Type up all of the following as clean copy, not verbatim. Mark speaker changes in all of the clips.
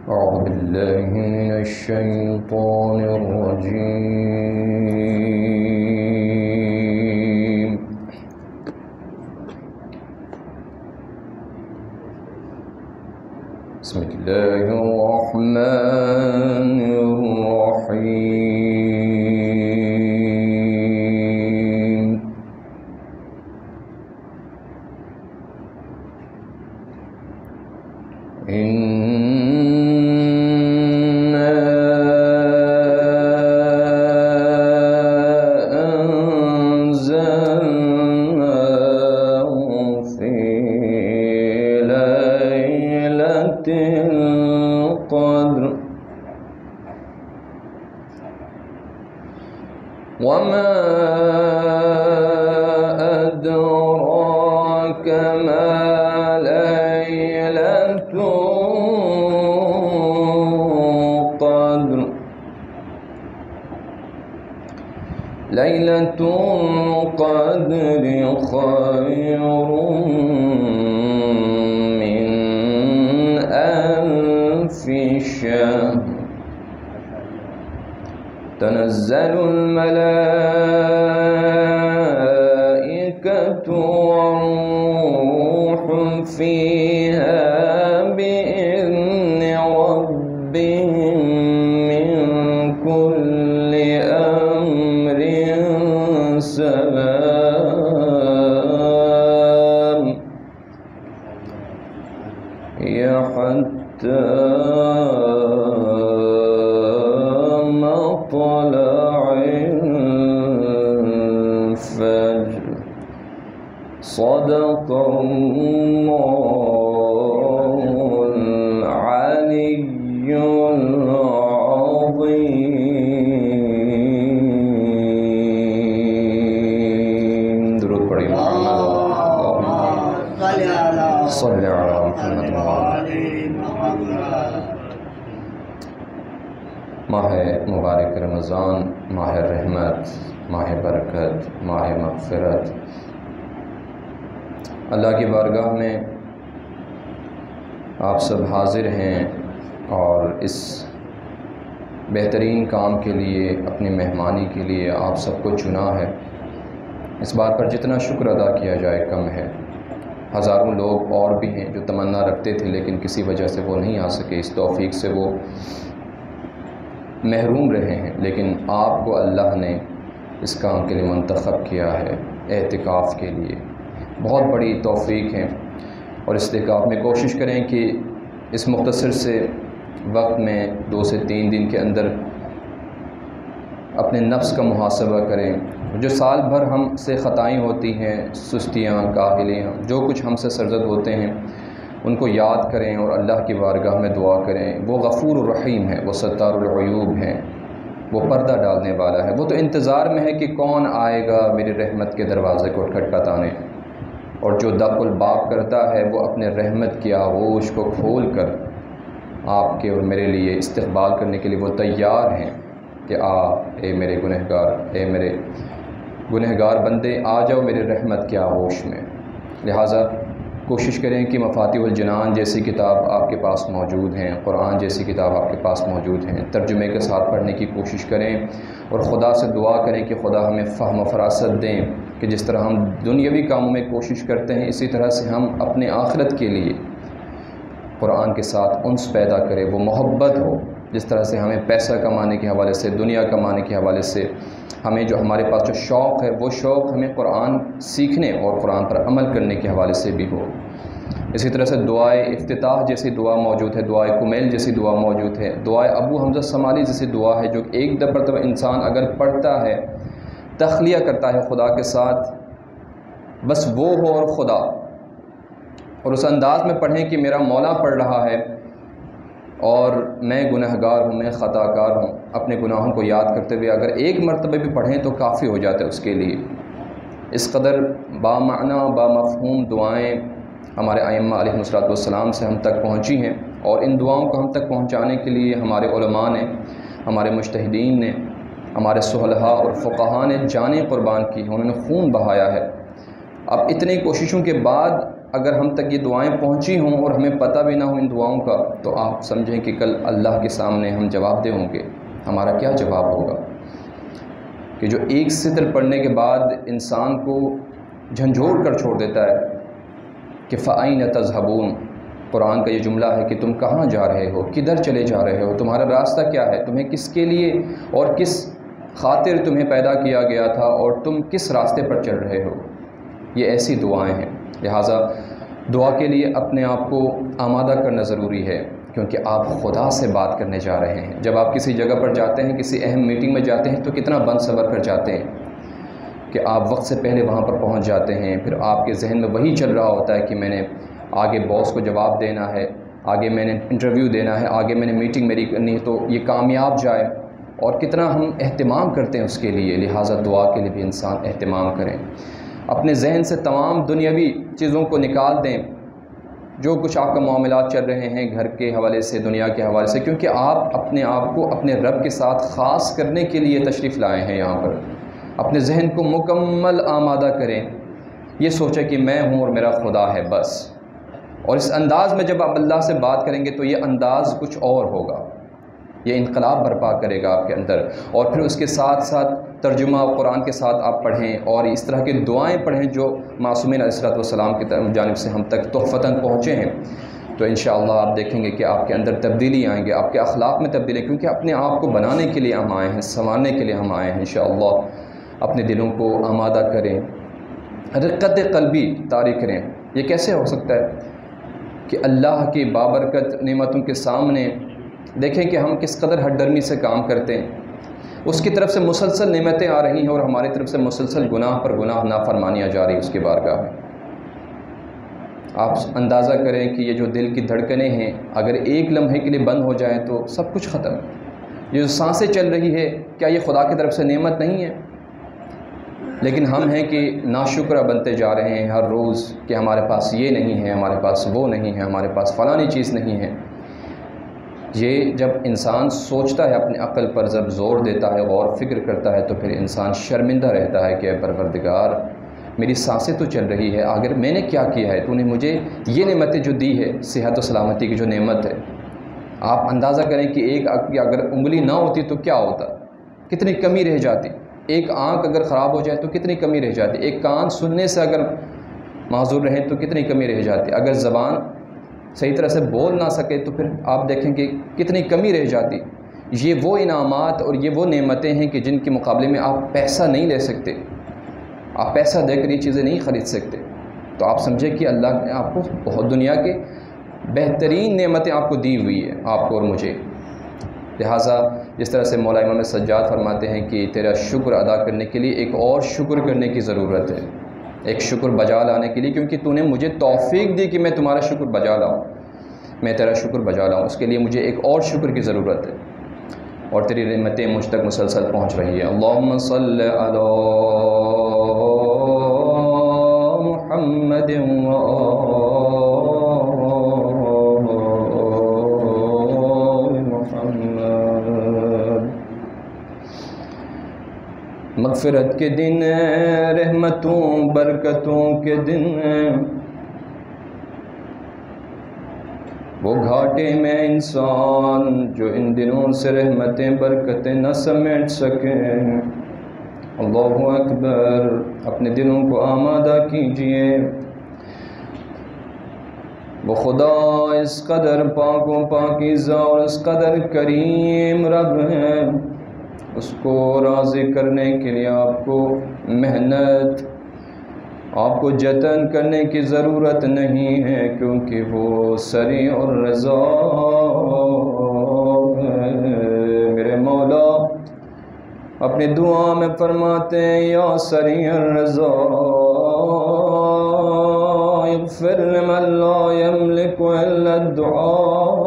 Speaker 1: أعوذ بالله من الشيطان الرجيم. بسم الله الرحمن الرحيم. إنا أنزلناه في ليلة القدر وما أدراك ما ليلة القدر. ليلة القدر خير من ألف شهر. تنزل الملائكة والروح فيها بإذن ربهم من كل أمر سلام هي حتى مطلع الفجر. صدق الله العلي العظيم. درود پڑھیں صلی علی محمد. ماہ مبارک رمضان، ماہ رحمت، ماہ برکت، ماہ مغفرت، اللہ کی بارگاہ میں آپ سب حاضر ہیں اور اس بہترین کام کے لیے، اپنی مہمانی کے لیے آپ سب کو چنا ہے. اس بات پر جتنا شکر ادا کیا جائے کم ہے. ہزاروں لوگ اور بھی ہیں جو تمنا رکھتے تھے لیکن کسی وجہ سے وہ نہیں آ سکے، اس توفیق سے وہ محروم رہے ہیں، لیکن آپ کو اللہ نے اس کام کے لیے منتخب کیا ہے، اعتکاف کے لیے. بہت بڑی توفیق ہے اور اس اعتکاف میں کوشش کریں کہ اس مختصر سے وقت میں 2 سے 3 دن کے اندر اپنے نفس کا محاسبہ کریں. جو سال بھر ہم سے خطائیں ہوتی ہیں، سستیاں، کاہلیاں، جو کچھ ہم سے سرزد ہوتے ہیں، ان کو یاد کریں اور اللہ کی بارگاہ میں دعا کریں. وہ غفور الرحیم ہے، وہ ستار العیوب ہے، وہ پردہ ڈالنے والا ہے. وہ تو انتظار میں ہے کہ کون آئے گا میری رحمت کے دروازے کو کھٹکھٹانے. اور جو دق الباب کرتا ہے وہ اپنے رحمت کی آغوش کو کھول کر آپ کے اور میرے لیے استقبال کرنے کے لیے وہ تیار ہیں کہ اے میرے گنہگار، اے میرے گنہگار بندے، آ جاؤ میرے رحمت کی آغوش میں. لہٰذا کوشش کریں کہ مفاتیح الجنان جیسی کتاب آپ کے پاس موجود ہیں، قرآن جیسی کتاب آپ کے پاس موجود ہیں، ترجمے کے ساتھ پڑھنے کی کوشش کریں اور خدا سے دعا کریں کہ خدا ہمیں فہم و فراست دیں کہ جس طرح ہم دنیاوی کاموں میں کوشش کرتے ہیں اسی طرح سے ہم اپنے آخرت کے لیے قرآن کے ساتھ انس پیدا کریں، وہ محبت ہو. جس طرح سے ہمیں پیسہ کمانے کے حوالے سے، دنیا کمانے کے حوالے سے ہمیں جو ہمارے پاس جو شوق ہے وہ شوق ہمیں قرآن سیکھنے اور قرآن پر عمل کرنے کے حوالے سے بھی ہو. اسی طرح سے دعائے افتتاح جیسی دعا موجود ہے، دعائے کمیل جیسی دعا موجود ہے، دعائے ابو حمزہ سمالی جیسی دعا ہے جو ایک مرتبہ انسان اگر پڑھتا ہے، تخلیہ کرتا ہے خدا کے ساتھ، بس وہ ہو اور خدا، اور اس انداز میں پڑھیں کہ میرا مولا پڑھ رہا ہے اور میں گنہگار ہوں، میں خطا کار ہوں. اپنے گناہوں کو یاد کرتے ہوئے اگر ایک مرتبہ بھی پڑھیں تو کافی ہو جاتا ہے اس کے لیے. اس قدر بامعنی بامفہوم دعائیں ہمارے ائمہ علیہم السلام سے ہم تک پہنچی ہیں، اور ان دعاؤں کو ہم تک پہنچانے کے لیے ہمارے علماء نے، ہمارے مجتہدین نے، ہمارے صلحاء اور فقہاء نے جانیں قربان کی، انہوں نے خون بہایا ہے. اب اتنی کوششوں کے بعد اگر ہم تک یہ دعائیں پہنچی ہوں اور ہمیں پتہ بھی نہ ہو ان دعاؤں کا، تو آپ سمجھیں کہ کل اللہ کے سامنے ہم جواب دہ ہوں گے۔ ہمارا کیا جواب ہوگا کہ جو ایک سطر پڑھنے کے بعد انسان کو جھنجھوڑ کر چھوڑ دیتا ہے کہ فَأَيْنَ تَذْهَبُونَ۔ قرآن کا یہ جملہ ہے کہ تم کہاں جا رہے ہو، کدھر چلے جا رہے ہو، تمہارا راستہ کیا ہے، تمہیں کس کے لیے اور کس خاطر تمہیں پیدا کیا گیا تھا، اور تم کس راستے پر چل رہے ہو۔ یہ ایسی دعائیں ہیں، لہٰذا دعا کے لیے اپنے آپ کو آمادہ کرنا ضروری ہے، کیونکہ آپ خدا سے بات کرنے جا رہے ہیں۔ جب آپ کسی جگہ پر جاتے ہیں، کسی اہم میٹنگ میں جاتے ہیں، تو کتنا بن صبر کر جاتے ہیں کہ آپ وقت سے پہلے وہاں پر پہنچ جاتے ہیں۔ پھر آپ کے ذہن میں وہی چل رہا ہوتا ہے کہ میں نے آگے باس کو جواب دینا ہے، آگے میں نے انٹرویو دینا ہے، آگے میں نے میٹنگ میری کرنی ہے، تو یہ کامیاب جائے، اور کتنا ہم اہتمام کرتے ہیں اس کے لیے۔ لہٰذا دعا کے لیے بھی انسان اہتمام کریں، اپنے ذہن سے تمام دنیاوی چیزوں کو نکال دیں، جو کچھ آپ کا معاملات چل رہے ہیں گھر کے حوالے سے، دنیا کے حوالے سے، کیونکہ آپ اپنے آپ کو اپنے رب کے ساتھ خاص کرنے کے لیے تشریف لائے ہیں یہاں پر۔ اپنے ذہن کو مکمل آمادہ کریں، یہ سوچیں کہ میں ہوں اور میرا خدا ہے بس، اور اس انداز میں جب آپ اللہ سے بات کریں گے تو یہ انداز کچھ اور ہوگا، یہ انقلاب برپا کرے گا آپ کے اندر۔ اور پھر اس کے ساتھ ساتھ ترجمہ قرآن کے ساتھ آپ پڑھیں، اور اس طرح کی دعائیں پڑھیں جو معصومین علیہ الصلوۃ والسلام کی جانب سے ہم تک تحفتاً پہنچے ہیں، تو انشاءاللہ آپ دیکھیں گے کہ آپ کے اندر تبدیلی آئیں گے، آپ کے اخلاق میں تبدیلی، کیونکہ اپنے آپ کو بنانے کے لیے ہم آئے ہیں، سنوارنے کے لیے ہم آئے ہیں۔ انشاءاللہ اپنے دلوں کو آمادہ کریں، رقت قلبی طاری کریں۔ یہ کیسے ہو سکتا ہے کہ اللہ کی بابرکت نعمتوں کے سامنے دیکھیں کہ ہم کس قدر ہٹ ڈرمی سے کام کرتے ہیں، اس کی طرف سے مسلسل نعمتیں آ رہی ہیں اور ہماری طرف سے مسلسل گناہ پر گناہ، نافرمانیاں جا رہی اس کی بارگاہ میں۔ آپ اندازہ کریں کہ یہ جو دل کی دھڑکنیں ہیں اگر ایک لمحے کے لیے بند ہو جائیں تو سب کچھ ختم۔ یہ جو سانسیں چل رہی ہے، کیا یہ خدا کی طرف سے نعمت نہیں ہے؟ لیکن ہم ہیں کہ ناشکرہ بنتے جا رہے ہیں ہر روز کہ ہمارے پاس یہ نہیں ہے، ہمارے پاس وہ نہیں ہے، ہمارے پاس فلانی چیز نہیں ہے۔ یہ جب انسان سوچتا ہے، اپنے عقل پر جب زور دیتا ہے، غور فکر کرتا ہے، تو پھر انسان شرمندہ رہتا ہے کہ اے پروردگار، میری سانسیں تو چل رہی ہے، اگر میں نے کیا کیا ہے، تو نے مجھے یہ نعمتیں جو دی ہے، صحت و سلامتی کی جو نعمت ہے، آپ اندازہ کریں کہ ایک اگر انگلی نہ ہوتی تو کیا ہوتا، کتنی کمی رہ جاتی، ایک آنکھ اگر خراب ہو جائے تو کتنی کمی رہ جاتی، ایک کان سننے سے اگر معذور رہیں تو کتنی کمی رہ جاتی، اگر زبان صحیح طرح سے بول نہ سکے تو پھر آپ دیکھیں کہ کتنی کمی رہ جاتی۔ یہ وہ انعامات اور یہ وہ نعمتیں ہیں کہ جن کے مقابلے میں آپ پیسہ نہیں لے سکتے، آپ پیسہ دے کر یہ چیزیں نہیں خرید سکتے۔ تو آپ سمجھیں کہ اللہ نے آپ کو بہت دنیا کے بہترین نعمتیں آپ کو دی ہوئی ہے، آپ کو اور مجھے۔ لہٰذا جس طرح سے مولا امام سجاد فرماتے ہیں کہ تیرا شکر ادا کرنے کے لیے ایک اور شکر کرنے کی ضرورت ہے، ایک شکر بجا لانے کے لیے، کیونکہ تو نے مجھے توفیق دی کہ میں تمہارا شکر بجا لاؤں، میں تیرا شکر بجا لاؤں، اس کے لیے مجھے ایک اور شکر کی ضرورت ہے، اور تیری نعمتیں مجھ تک مسلسل پہنچ رہی ہیں۔ اللہم صلی علی محمد مغفرت کے دن، رحمتوں برکتوں کے دن، وہ گھاٹے میں انسان جو ان دنوں سے رحمتیں برکتیں نہ سمیٹ سکیں۔ اللہ اکبر، اپنے دلوں کو آمادہ کیجئے۔ وہ خدا اس قدر پاک و پاکیزہ اور اس قدر کریم رب ہے، اس کو راضی کرنے کے لیے آپ کو محنت، آپ کو جتن کرنے کی ضرورت نہیں ہے، کیونکہ وہ سریع الرضا ہے۔ میرے مولا اپنی دعا میں فرماتے ہیں یا سریع الرضا اغفر لمن لا یملک الا الدعاء۔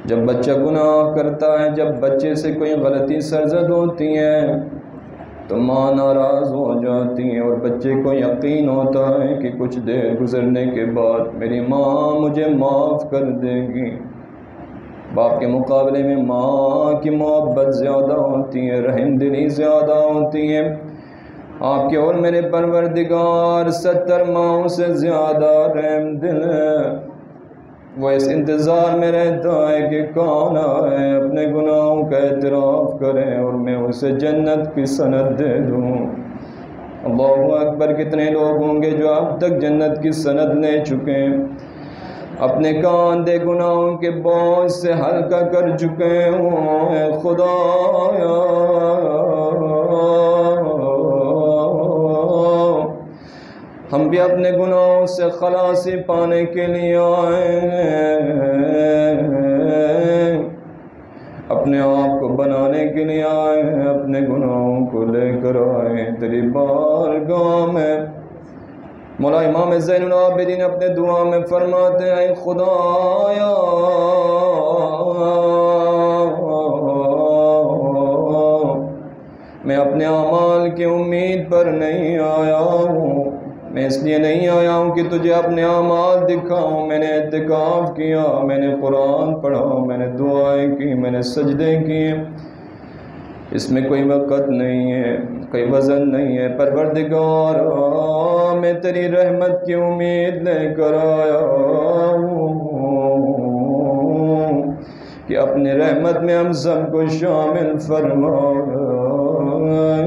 Speaker 1: جب بچہ گناہ کرتا ہے، جب بچے سے کوئی غلطی سرزد ہوتی ہے تو ماں ناراض ہو جاتی ہے، اور بچے کو یقین ہوتا ہے کہ کچھ دیر گزرنے کے بعد میری ماں مجھے معاف کر دے گی۔ باپ کے مقابلے میں ماں کی محبت زیادہ ہوتی ہے، رحم دلی زیادہ ہوتی ہے۔ آپ کے اور میرے پروردگار 70 ماؤں سے زیادہ رحم دل ہے۔ وہ اس انتظار میں رہتا ہے کہ کون آئے، اپنے گناہوں کا اعتراف کرے اور میں اسے جنت کی سند دے دوں۔ اللہ اکبر! کتنے لوگ ہوں گے جو اب تک جنت کی سند لے چکے ہیں، اپنے کاندھے گناہوں کے بوجھ سے ہلکا کر چکے ہوں۔ اے خدایا، ہم بھی اپنے گناہوں سے خلاصی پانے کے لیے آئے ہیں، اپنے آپ کو بنانے کے لیے آئے ہیں، اپنے گناہوں کو لے کر آئے ہیں تیری بارگاہ میں۔ مولا امام زین العابدین اپنے دعا میں فرماتے ہیں، اے خدایا، میں اپنے اعمال کی امید پر نہیں آیا ہوں، میں اس لیے نہیں آیا ہوں کہ تجھے اپنے اعمال دکھاؤں۔ میں نے اعتکاف کیا، میں نے قرآن پڑھا، میں نے دعائیں کی، میں نے سجدے کیے، اس میں کوئی وقت نہیں ہے، کوئی وزن نہیں ہے۔ پروردگار، میں تیری رحمت کی امید لے کر آیا ہوں کہ اپنے رحمت میں ہم سب کو شامل فرما۔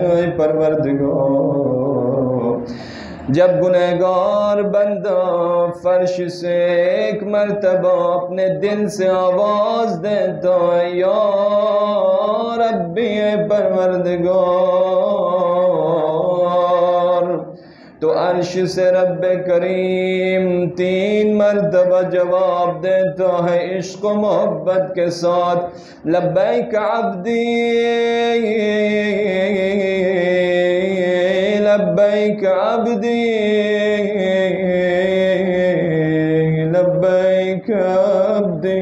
Speaker 1: اے پروردگار، جب گنہگار بندہ فرش سے ایک مرتبہ اپنے دل سے آواز دیتا ہے، یا ربی، اے پروردگار، تو عرش سے رب کریم 3 مرتبہ جواب دیتا ہے عشق و محبت کے ساتھ، لبیک عبدی، لبیک عبدی، لبیک عبدی۔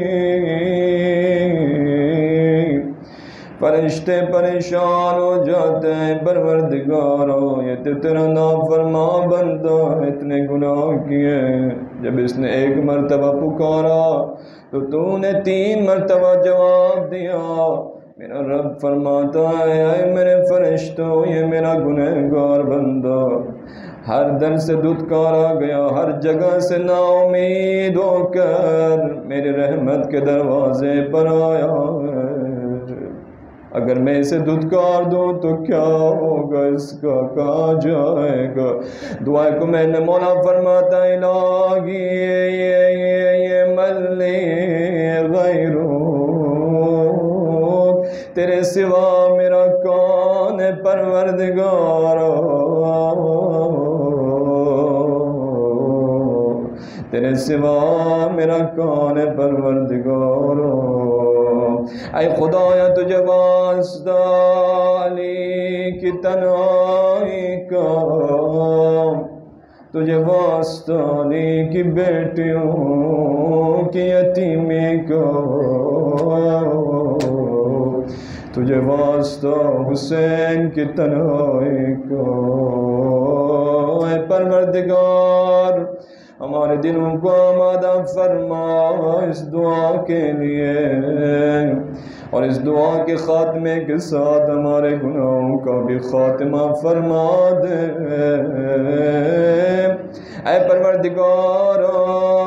Speaker 1: فرشتے پریشان ہو جاتے ہیں، پروردگارو، یہ تو تیرا نافرما بندہ ہے، اتنے گناہ کیے۔ جب اس نے 1 مرتبہ پکارا تو نے 3 مرتبہ جواب دیا۔ میرا رب فرماتا ہے، اے میرے فرشتوں، یہ میرا گنہگار بندہ ہر در سے دھتکارا گیا، ہر جگہ سے نا امید ہو کر میری رحمت کے دروازے پر آیا ہے۔ اگر میں اسے دھتکار دوں تو کیا ہوگا، اس کا کہاں جائے گا۔ دعا کو میں نے مولا فرماتا ہے، الہی یہ ملی غیرو، تیرے سوا میرا کون ہے پروردگار، تیرے سوا میرا کون ہے پروردگار۔ اے خدایا، تجھے واسطہ علی کی تنہائی کا، تجھے واسطہ علی کی بیٹیوں کی یتیمی کا، تجھے واسطہ حسین کی تنہائی کا۔ اے پروردگار، ہمارے دلوں کو آمادہ فرما اس دعا کے لیے، اور اس دعا کے خاتمے کے ساتھ ہمارے گناہوں کا بھی خاتمہ فرما دے۔ اے پروردگار،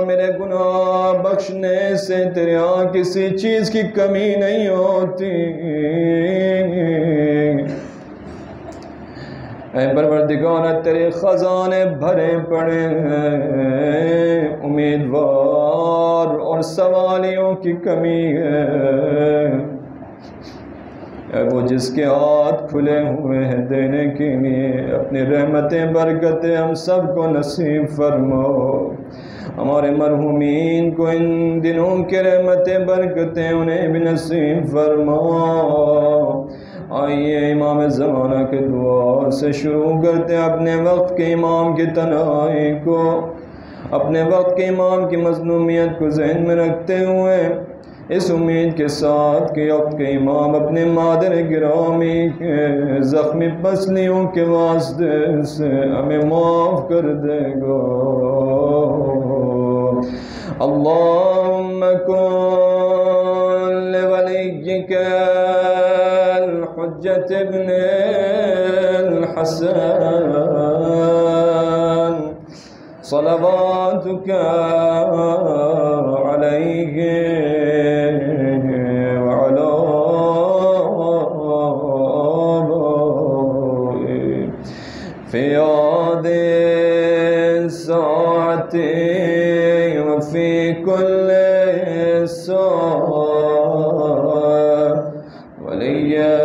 Speaker 1: میرے گناہ بخشنے سے تیرے ہاں کسی چیز کی کمی نہیں ہوتی۔ اے پروردگار، تیرے خزانے بھرے پڑے ہیں، امیدوار اور سوالیوں کی کمی ہے۔ اے وہ جس کے ہاتھ کھلے ہوئے ہیں دینے کے لیے، اپنی رحمتیں برکتیں ہم سب کو نصیب فرماؤ۔ ہمارے مرحومین کو ان دنوں کے رحمتیں برکتیں انہیں بھی نصیب فرماؤ۔ آئیے امام زمانہ کے دعا سے شروع کرتے ہیں، اپنے وقت کے امام کی تنہائی کو، اپنے وقت کے امام کی مظلومیت کو ذہن میں رکھتے ہوئے، اس امید کے ساتھ کہ وقت کے امام اپنے مادر گرامی کے زخمی پسلیوں کے واسطے سے ہمیں معاف کر دے گا۔ اللہم کن كل وليك الحجة ابن الحسن صلواتك عليه وعلى آبائه في هذه الساعة وفي كل ساعة وليا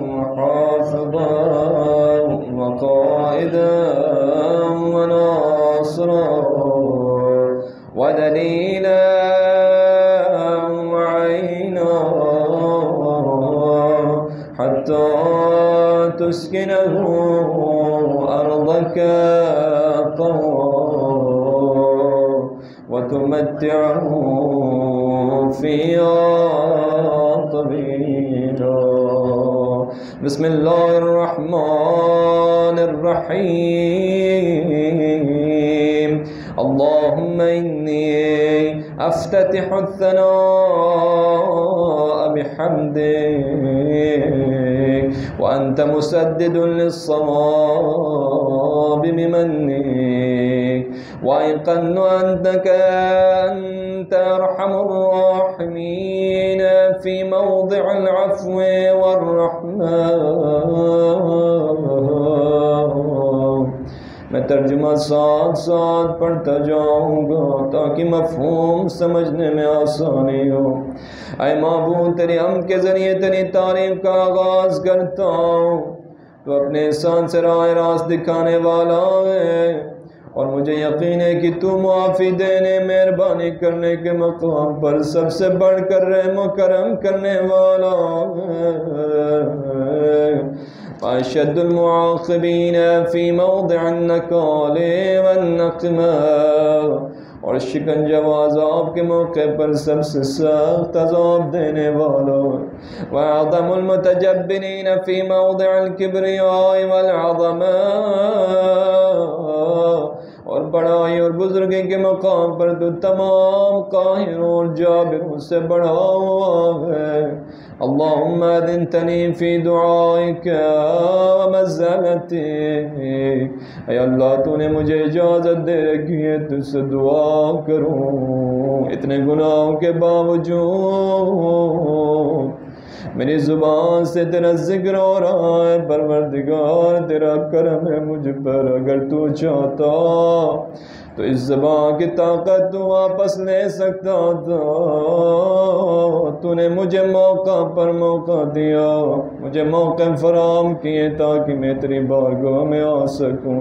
Speaker 1: وحافظا وقائدا وناصرا ودليلا وعينا حتى تسكنه أرضك طوعا وتمتعه فيها طويلا. بسم الله الرحمن الرحيم. اللهم إني أفتتح الثناء بحمدك وأنت مسدد للصواب بمنك وأيقن أنك أنت أرحم الراحمين في موضع العفو والرحمة. میں ترجمہ ساتھ ساتھ پڑھتا جاؤں گا تاکہ مفہوم سمجھنے میں آسانی ہو۔ اے معبود، تیرے ہم کے ذریعے تیری تعریف کا آغاز کرتا ہوں۔ تو اپنے احسان سے راہ راست دکھانے والا ہے اور مجھے یقین ہے کہ تو معافی دینے، مہربانی کرنے کے مقام پر سب سے بڑھ کر رحم و کرم کرنے والا ہے۔ وأشد المعاقبين في موضع النكال والنقمة، اور شکنجہ و عذاب کے موقع پر سب سے سخت عذاب دینے والا۔ وأعظم المتجبرين في موضع الكبرياء والعظمة، اور بڑائی اور بزرگی کے مقام پر تو تمام قاہروں اور جابروں سے بڑا ہوا ہے۔ اللہم اذنتنی فی دعائک ومزلتک، اے اللہ تو نے مجھے اجازت دے رکھی ہے تجھ سے دعا کروں، اتنے گناہوں کے باوجود میری زبان سے تیرا ذکر ہو رہا ہے۔ پروردگار تیرا کرم ہے مجھ پر، اگر تو چاہتا تو اس زبان کی طاقت تو واپس لے سکتا تھا۔ تو نے مجھے موقع پر موقع دیا، مجھے موقع فراہم کیے تاکہ میں تیری بارگاہ میں آ سکوں۔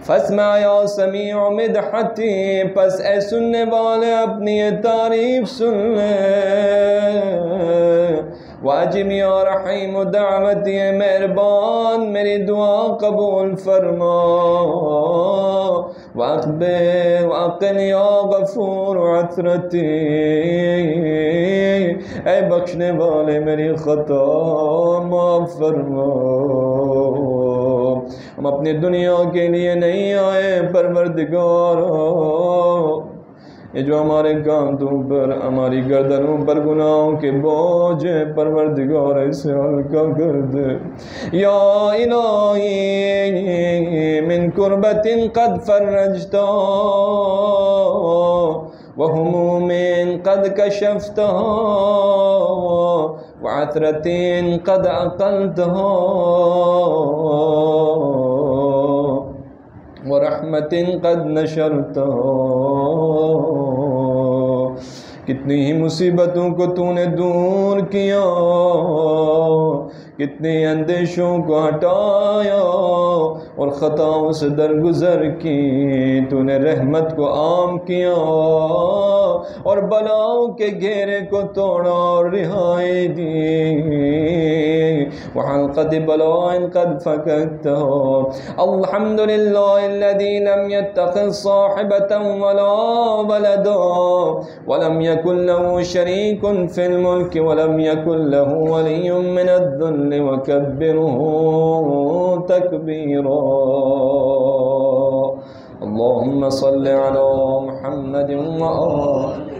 Speaker 1: فاسمع یا سمیع مدحتی، پس اے سننے والے اپنی یہ تعریف سن لے۔ واجب یا رحیم دعوتی، مہربان میری دعا قبول فرما۔ واقل یا غفور عثرتی، اے بخشنے والے میری خطا معاف فرما۔ ہم اپنی دنیا کے لیے نہیں آئے پروردگار، یہ جو ہمارے کاندھوں پر ہماری گردنوں پر گناہوں کے بوجھ ہے پروردگار اسے ہلکا کر دے۔ یا الہی من کربت قد فرجتها وہموم قد کشفتها وعثرت قد عقلتها ورحمت قد نشرتها، کتنی ہی مصیبتوں کو تو نے دور کیا، کتنے اندیشوں کو ہٹایا اور خطاؤں سے درگزر کی۔ تو نے رحمت کو عام کیا اور بلاؤں کے گھیرے کو توڑا اور رہائی دی۔ وحلقة بلاء قد فككته، الحمدللہ الذي لم يتخذ صاحبة ولا ولدا ولم يكن له شريك في الملك ولم يكن له ولي من الذل وكبره تكبيرا۔ اللهم صل على محمد وآل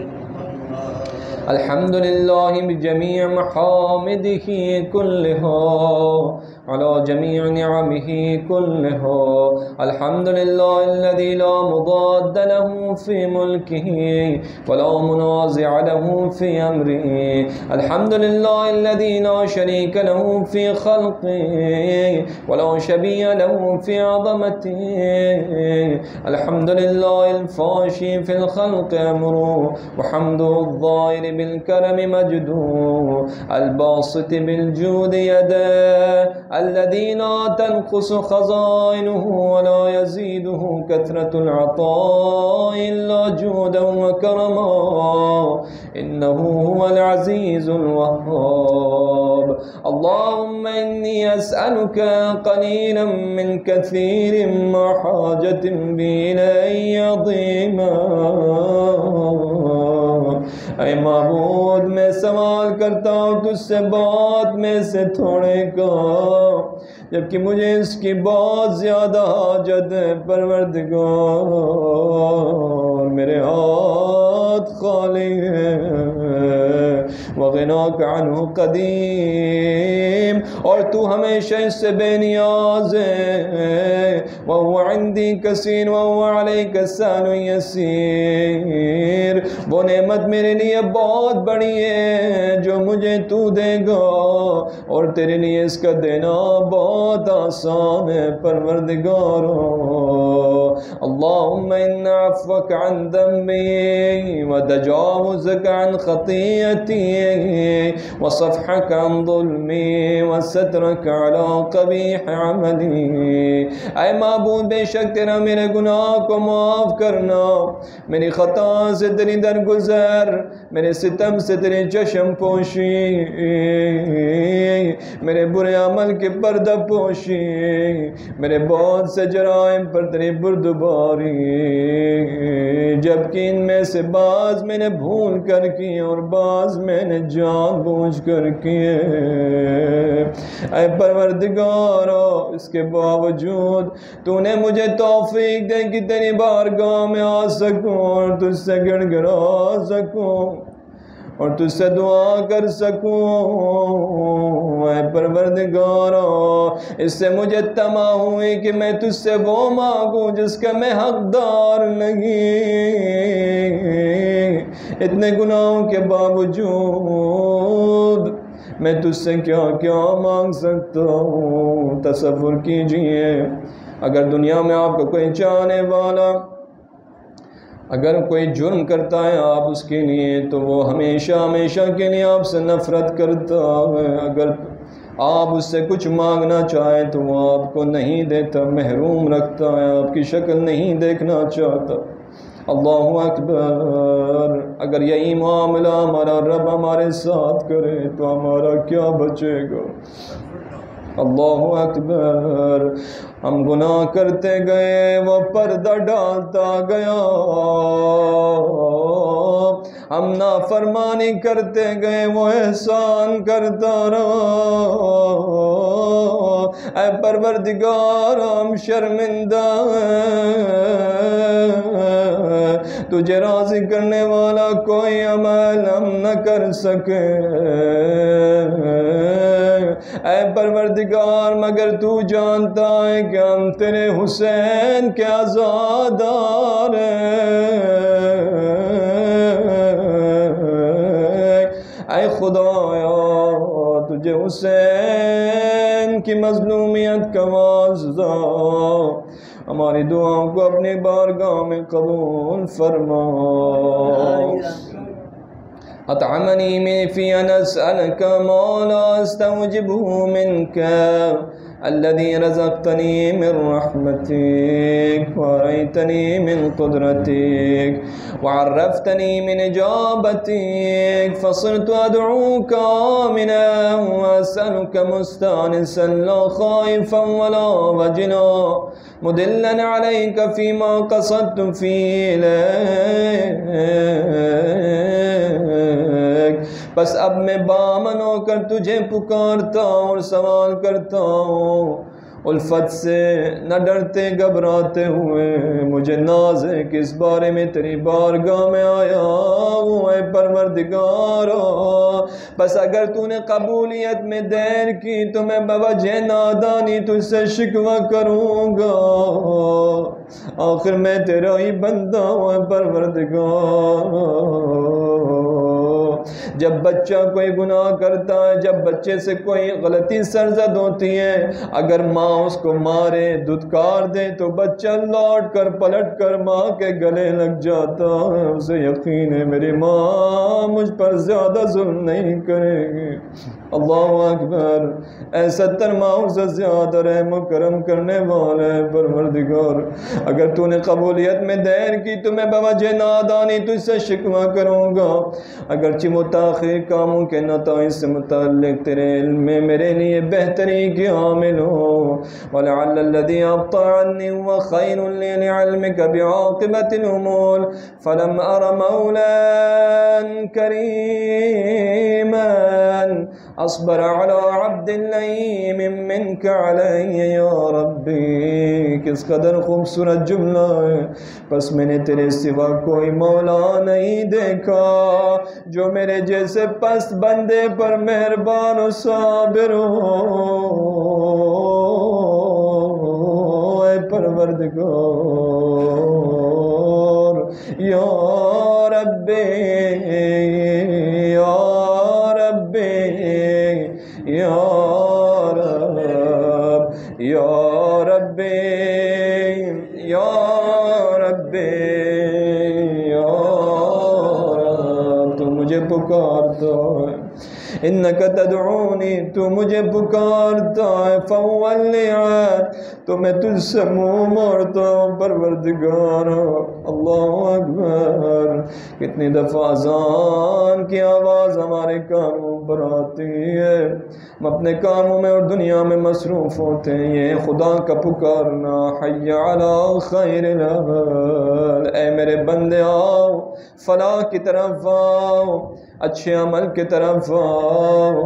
Speaker 1: الحمد لله بجميع محامده كلها على جميع نعمه كلها. الحمد لله الذي لا مضاد له في ملكه ولا منازع له في أمره. الحمد لله الذي لا شريك له في خلقه ولا شبيه له في عظمته. الحمد لله الفاشي في الخلق أمره وحمده الظاهر بالكرم مجده الباسط بالجود يده الذي لا تنقص خزائنه ولا يزيده كثرة العطاء إلا جودا وكرما إنه هو العزيز الوهاب. اللهم إني أسألك قليلا من كثير ما حاجة بي إلي عظيما. اے معبود میں سوال کرتا ہوں تجھ سے بات میں سے تھوڑے کا جبکہ مجھے اس کی بہت زیادہ حاجت ہے پروردگار. میرے ہاتھ خالی ہیں وغناک عنہ قدیم اور تو ہمیشہ اس سے بے نیاز ہے. وَهُوَ عِنْدِي كَثِيرٌ وَهُوَ عَلَيْكَ سَهْلٌ يَسِيرٌ. وہ نعمت میرے لیے بہت بڑی ہے جو مجھے تو دے گا اور تیرے لیے اس کا دینا بہت آسان ہے پروردگارو. اللہم ان عفوک عن ذنبی وتجاوزک عن خطیئتی وصفحک عن ظلمی وسترک علی قبیح عملی. اے معبود بے شک تیرا میرے گناہ کو معاف کرنا، میری خطا سے تیری درگزر، میرے ستم سے تیری چشم پوشی، میرے برے عمل کے پردہ پوشی، میرے بہت سے جرائم پر تیری بردباری جبکہ ان میں سے بعض میں نے بھول کر کی اور بعض میں نے جان بوجھ کر کیے. اے پروردگارو اس کے باوجود تو نے مجھے توفیق دے کہ تیری بارگاہ میں آ سکوں اور تجھ سے گڑ گڑا سکوں اور تجھ سے دعا کر سکوں. اے پروردگارو اس سے مجھے طمع ہوئی کہ میں تجھ سے وہ مانگوں جس کا میں حقدار نہیں. اتنے گناہوں کے باوجود میں تجھ سے کیا کیا مانگ سکتا ہوں. تصور کیجئے اگر دنیا میں آپ کو کوئی چاہنے والا اگر کوئی جرم کرتا ہے آپ اس کے لیے تو وہ ہمیشہ ہمیشہ کے لیے آپ سے نفرت کرتا ہے. اگر آپ اس سے کچھ مانگنا چاہیں تو وہ آپ کو نہیں دیتا، محروم رکھتا ہے، آپ کی شکل نہیں دیکھنا چاہتا. اللہ اکبر. اگر یہی معاملہ ہمارا رب ہمارے ساتھ کرے تو ہمارا کیا بچے گا. اللہ اکبر. ہم گناہ کرتے گئے وہ پردہ ڈالتا گیا، ہم نافرمانی کرتے گئے وہ احسان کرتا رہا. اے پروردگار ہم شرمندہ ہیں، تجھے راضی کرنے والا کوئی عمل ہم نہ کر سکے. اے پروردگار مگر تو جانتا ہے کہ ہم تیرے حسین کے عزادار ہیں. اے خدایا تجھے حسین کی مظلومیت کا واسطہ ہماری دعاؤں کو اپنی بارگاہ میں قبول فرما. اطعمني من في أن أسألك ما لا أستوجبه منك الذي رزقتني من رحمتك وأريتني من قدرتك وعرفتني من إجابتك فصرت أدعوك آمنا وأسألك مستانسا لا خائفا ولا وجلا مدلا عليك فيما قصدت فيه إليك. بس اب میں بامن ہو کر تجھے پکارتا ہوں اور سوال کرتا ہوں الفت سے نہ ڈرتے گھبراتے ہوئے مجھے ناز ہے کس بارے میں تیری بارگاہ میں آیا ہوں اے پروردگارا، بس اگر تو نے قبولیت میں دیر کی تو میں بوجہ نادانی تجھ سے شکوہ کروں گا، آخر میں تیرا ہی بندہ ہوں اے پروردگار۔ جب بچہ کوئی گناہ کرتا ہے، جب بچے سے کوئی غلطی سرزد ہوتی ہے، اگر ماں اس کو مارے دھتکار دے تو بچہ لوٹ کر پلٹ کر ماں کے گلے لگ جاتا ہے، اسے یقین ہے میری ماں مجھ پر زیادہ ظلم نہیں کرے گی۔ اللہ اکبر، اے 70 ماؤں سے زیادہ رحم و کرم کرنے والے پروردگار، اگر تو نے قبولیت میں دیر کی تو میں بوجہ نادانی تجھ سے شکوہ کروں گا، اگرچہ متاخر کاموں کے نتائج سے متعلق تیرے علم میں میرے لیے بہتری کی حامل ہو، وَلَعَلَّ الَّذِي أَبْطَأَ عَنِّي هُوَ خَيْرٌ لِّي لِعِلْمِكَ بِعَاقِبَةِ الْأُمُورِ فَلَمْ أَرَ مَوْلًى كَرِيمًا اصبر على عبد لئیم منك علیہ یا ربی۔ کس قدر خوبصورت جملہ ہے، بس میں نے تیرے سوا کوئی مولا نہیں دیکھا جو میرے جیسے پست بندے پر مہربان و صابر ہو اے پروردگار یا ربی یا ربی یا رب یا ربی یا ربی یا رب، تو مجھے پکارتا ہے، انک تدعونی، تو مجھے پکارتا ہے، فولی تو میں تجھ سے منہ موڑتا ہوں پروردگار۔ اللہ اکبر، کتنی دفعہ اذان کی آواز ہمارے کانوں پر آتی ہے، ہم اپنے کاموں میں اور دنیا میں مصروف ہوتے ہیں، یہ خدا کا پکارنا، حی علی خیر العمل، اے میرے بندے آؤ، فلاح کی طرف آؤ، اچھے عمل کی طرف آؤ۔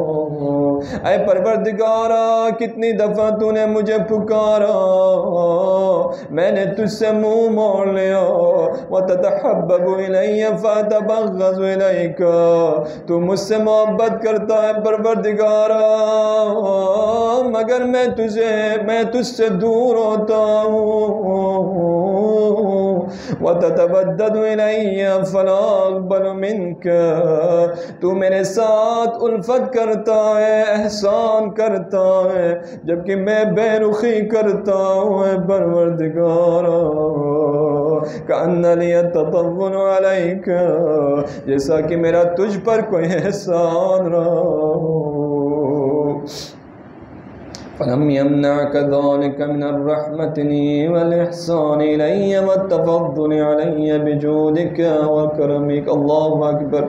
Speaker 1: اے پروردگارا، کتنی دفعہ تو نے مجھے پکارا، میں نے تجھ سے منہ موڑ لیا، وَتَتَحَبَّبُ إِلَيَّ فَأَتَبَغَّضُ إِلَيْكَ، تو مجھ سے محبت کرتا ہے پروردگارا، مگر میں تجھ سے دور ہوتا ہوں، وَتَتَبَدَّدُ إِلَيَّ فَلَا أَقْبَلُ مِنْكَ، تو میرے ساتھ الفت کرتا ہے، احسان کرتا ہے، جبکہ میں بے رخی کرتا ہوں اے پروردگارا، کأن لی التطول علیک، جیسا کہ میرا تجھ پر کوئی احسان رہا ہو۔ فلم يمنعك ذلك من الرحمة والإحسان إلي والتفضل علي بجودك وكرمك۔ اللہ اکبر،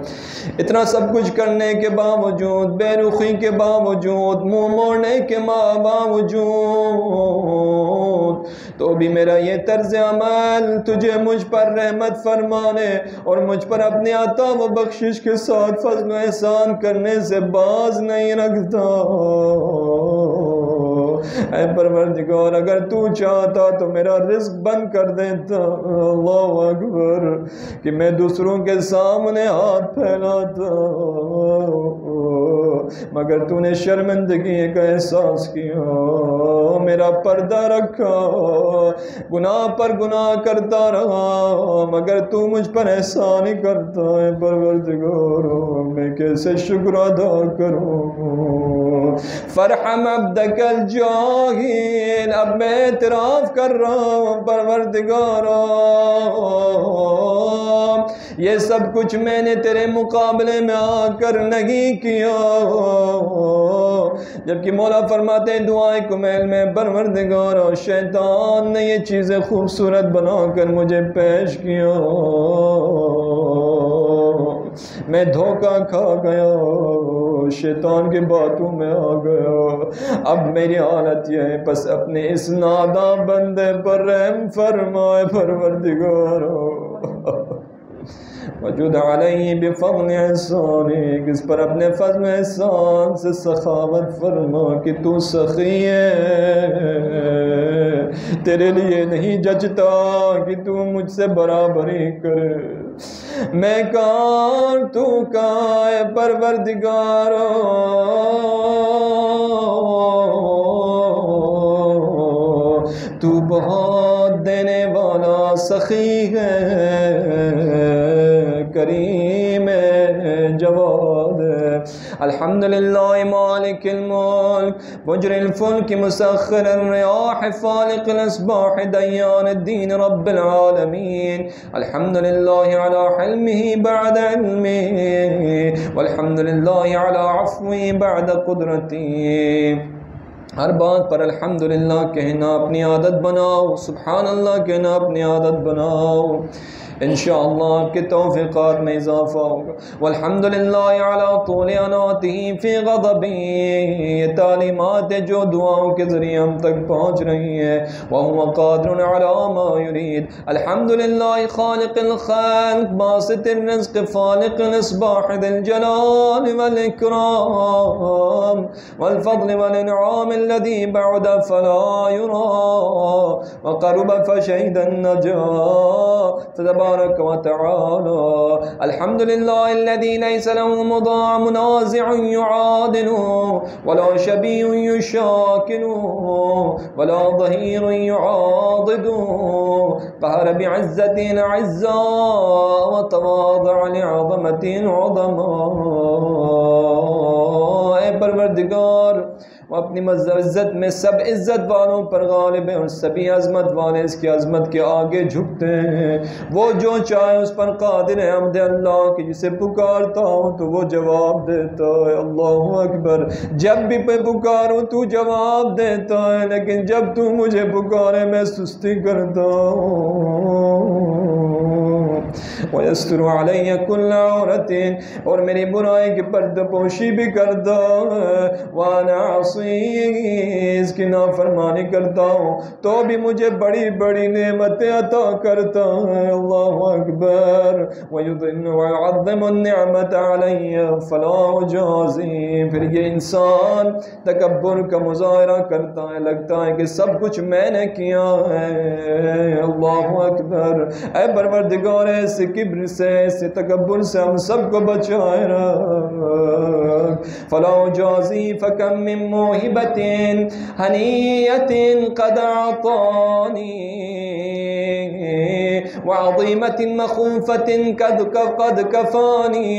Speaker 1: اتنا سب کچھ کرنے کے باوجود، بے رخی کے باوجود، منہ موڑنے کے باوجود، تو بھی میرا یہ طرز عمل تجھے مجھ پر رحمت فرمانے اور مجھ پر اپنی عطا و بخشش کے ساتھ فضل و احسان کرنے سے باز نہیں رکھتا۔ اے پروردگار، اگر تو چاہتا تو میرا رزق بند کر دیتا، اللہ اکبر، کہ میں دوسروں کے سامنے ہاتھ پھیلاتا، مگر تو نے شرمندگی کا احساس کیا، میرا پردہ رکھا، گناہ پر گناہ کرتا رہا، مگر تو مجھ پر احسان ہی کرتا ہے پروردگار، میں کیسے شکر ادا کروں۔ فرحم عبدک الجاہل، اب میں اعتراف کر رہا ہوں پروردگارا، یہ سب کچھ میں نے تیرے مقابلے میں آ کر نہیں کیا، جبکہ مولا فرماتے ہیں دعائے کمیل میں، پروردگارا شیطان نے یہ چیزیں خوبصورت بنا کر مجھے پیش کیا، میں دھوکہ کھا گیا، شیطان کی باتوں میں آ گیا، اب میری حالت یہ ہے، پس اپنے اس ناداں بندے پر رحم فرمائے پروردگارا۔
Speaker 2: وجد علیہ بفضل احسانک، اس پر اپنے فضل و احسان سے سخاوت فرما کہ تو سخی ہے، تیرے لیے نہیں جچتا کہ تو مجھ سے برابری کرے، میں کہاں تو کہاں ہے پروردگار، تو بہت دینے والا سخی ہے، کریم جواد ہے۔ الحمدللہ مالک الملک مجر الفلک مسخر الریاح فالق الاصباح دیان الدین رب العالمین، الحمدللہ علی حلمہ بعد علمہ، والحمدللہ علی عفوہ بعد قدرتی۔ ہر بات پر الحمدللہ کہنا اپنی عادت بناؤ، سبحان اللہ کہنا اپنی عادت بناؤ، انشاءاللہ آپ کے توفیقات میں اضافہ ہوگا۔ والحمدللہ علی طول اناتہ فی غضبہ، یہ تعلیمات جو دعاؤں کے ذریعے ہم تک پہنچ رہی ہیں، وَهُوَ قَادِرٌ عَلَى مَا يُرِيدُ۔ الحمدللہ خالق الخلق باسط الرزق فالق الاصباح ذی الجلال والاکرام والفضل والانعام الذي بعد فلا يرى وقرب فشهد النجاة تبارك وتعالى. الحمد لله الذي ليس له مضاع منازع يعادل ولا شبيه يشاكل ولا ظهير يعاضد، قهر بعزته الأعزاء وتواضع لعظمته العظماء. اے پروردگار، وہ اپنی عزت میں سب عزت والوں پر غالب ہے اور سبھی عظمت والے اس کی عظمت کے آگے جھکتے ہیں، وہ جو چاہے اس پر قادر ہے. حمد اللہ کہ جسے پکارتا ہوں تو وہ جواب دیتا ہے. اللہ اکبر، جب بھی میں پکاروں تو جواب دیتا ہے، لیکن جب تو مجھے پکارے میں سستی کرتا ہوں. وَيَسْتُرُ عَلَيَّ كُلَّ عَوْرَةٍ، اور میری برائی کی پردہ پوشی بھی کرتا ہے. وَأَنَا عَصِيٍّ، اس کی نافرمانی کرتا ہوں تو بھی مجھے بڑی بڑی نعمتیں عطا کرتا ہے. اللہ اکبر. وَيُعَظِّمُ النِّعْمَةَ عَلَيَّ فَلَا أُجَازِي، پھر یہ انسان تکبر کا مظاہرہ کرتا ہے، لگتا ہے کہ سب کچھ میں نے کیا ہے. اللہ اکبر. اے پروردگار، ایسے کبر سے، ایسے تکبر سے ہم سب کو بچائے رکھ. فلا أجازي فكم من موهبة هنية قد أعطاني وعظيمة مخوفة قد كفاني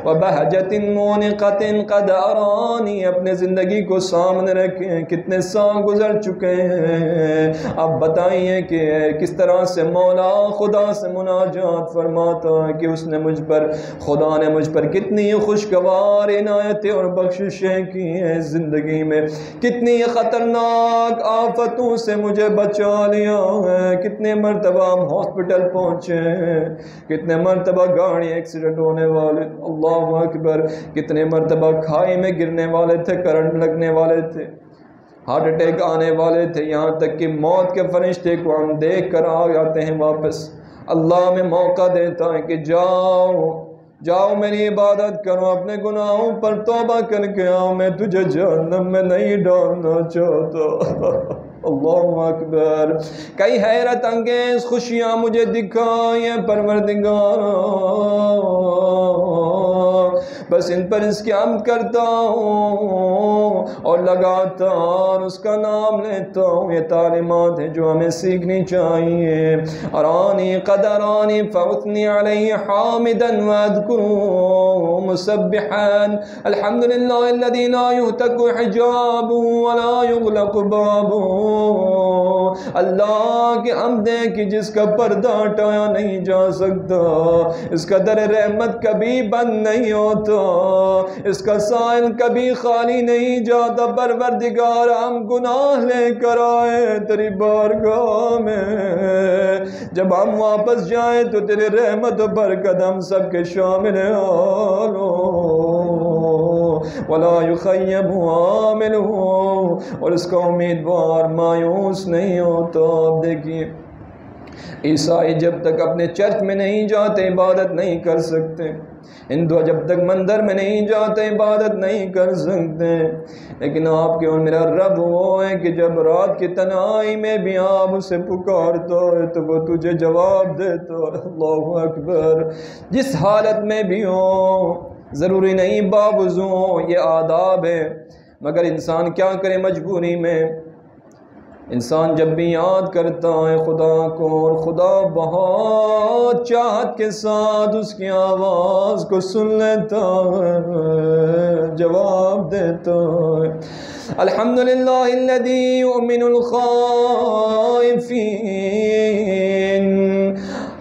Speaker 2: وبهجة مونقة قد أراني. اپنے زندگی کو سامنے رکھیں، کتنے سال گزر چکے ہیں. اب بتائیے کہ کس طرح سے مولا خدا سے مناجات فرماتا ہے کہ اس نے مجھ پر، خدا نے مجھ پر کتنی خوشگوار عنایتیں اور بخششیں کی ہیں زندگی میں، کتنی خطرناک آفتوں سے مجھے بچا لیا ہے. کتنے مرتبہ ہم ہاسپٹل پہنچے ہیں، کتنے مرتبہ گاڑی ایکسیڈنٹ ہونے والے، اللہ اکبر، کتنے مرتبہ کھائی میں گرنے والے تھے، کرنٹ لگنے والے تھے، ہارٹ اٹیک آنے والے تھے، یہاں تک کہ موت کے فرشتے کو ہم دیکھ کر آ جاتے ہیں واپس. اللہ میں موقع دیتا ہے کہ جاؤ میری عبادت کرو، اپنے گناہوں پر توبہ کر کے آؤ، میں تجھے جہنم میں نہیں ڈالنا چاہتا. اللہ اکبر. کئی حیرت انگیز خوشیاں مجھے دکھائی ہیں پروردگار، بس ان پر اس کی حمد کرتا ہوں اور لگاتار اس کا نام لیتا ہوں. یہ تعلیمات ہیں جو ہمیں سیکھنی چاہیے. ارانی قدرانی فاثنی علیہ حامدا واذکروا مسبحا. الحمدللہ الذی لا یہتک حجابہ ولا یغلق بابہ. اللہ کی حمد ہے کہ جس کا پردہ ہٹایا نہیں جا سکتا، اس کا در رحمت کبھی بند نہیں ہوتا، اس کا سائل کبھی خالی نہیں جاتا. پروردگار، ہم گناہ لے کر آئے تیری بارگاہ میں، جب ہم واپس جائیں تو تیرے رحمت و برکت ہم سب کے شامل حال ہو. ولا یخیب عاملہ، اور اس کا امیدوار مایوس نہیں ہوتا. اب دیکھیے عیسائی جب تک اپنے چرچ میں نہیں جاتے عبادت نہیں کر سکتے، ہندو جب تک مندر میں نہیں جاتے عبادت نہیں کر سکتے، لیکن آپ کے اور میرا رب وہ ہے کہ جب رات کی تنہائی میں بھی آپ اسے پکارتا ہے تو وہ تجھے جواب دیتا ہے۔ اللہ اکبر۔ جس حالت میں بھی ہو، ضروری نہیں باوضو ہو، یہ آداب ہے، مگر انسان کیا کرے مجبوری میں۔ انسان جب بھی یاد کرتا ہے خدا کو اور خدا بہت چاہت کے ساتھ اس کی آواز کو سن لیتا ہے، جواب دیتا ہے۔ الحمدللہ الذی یؤمن الخائفین،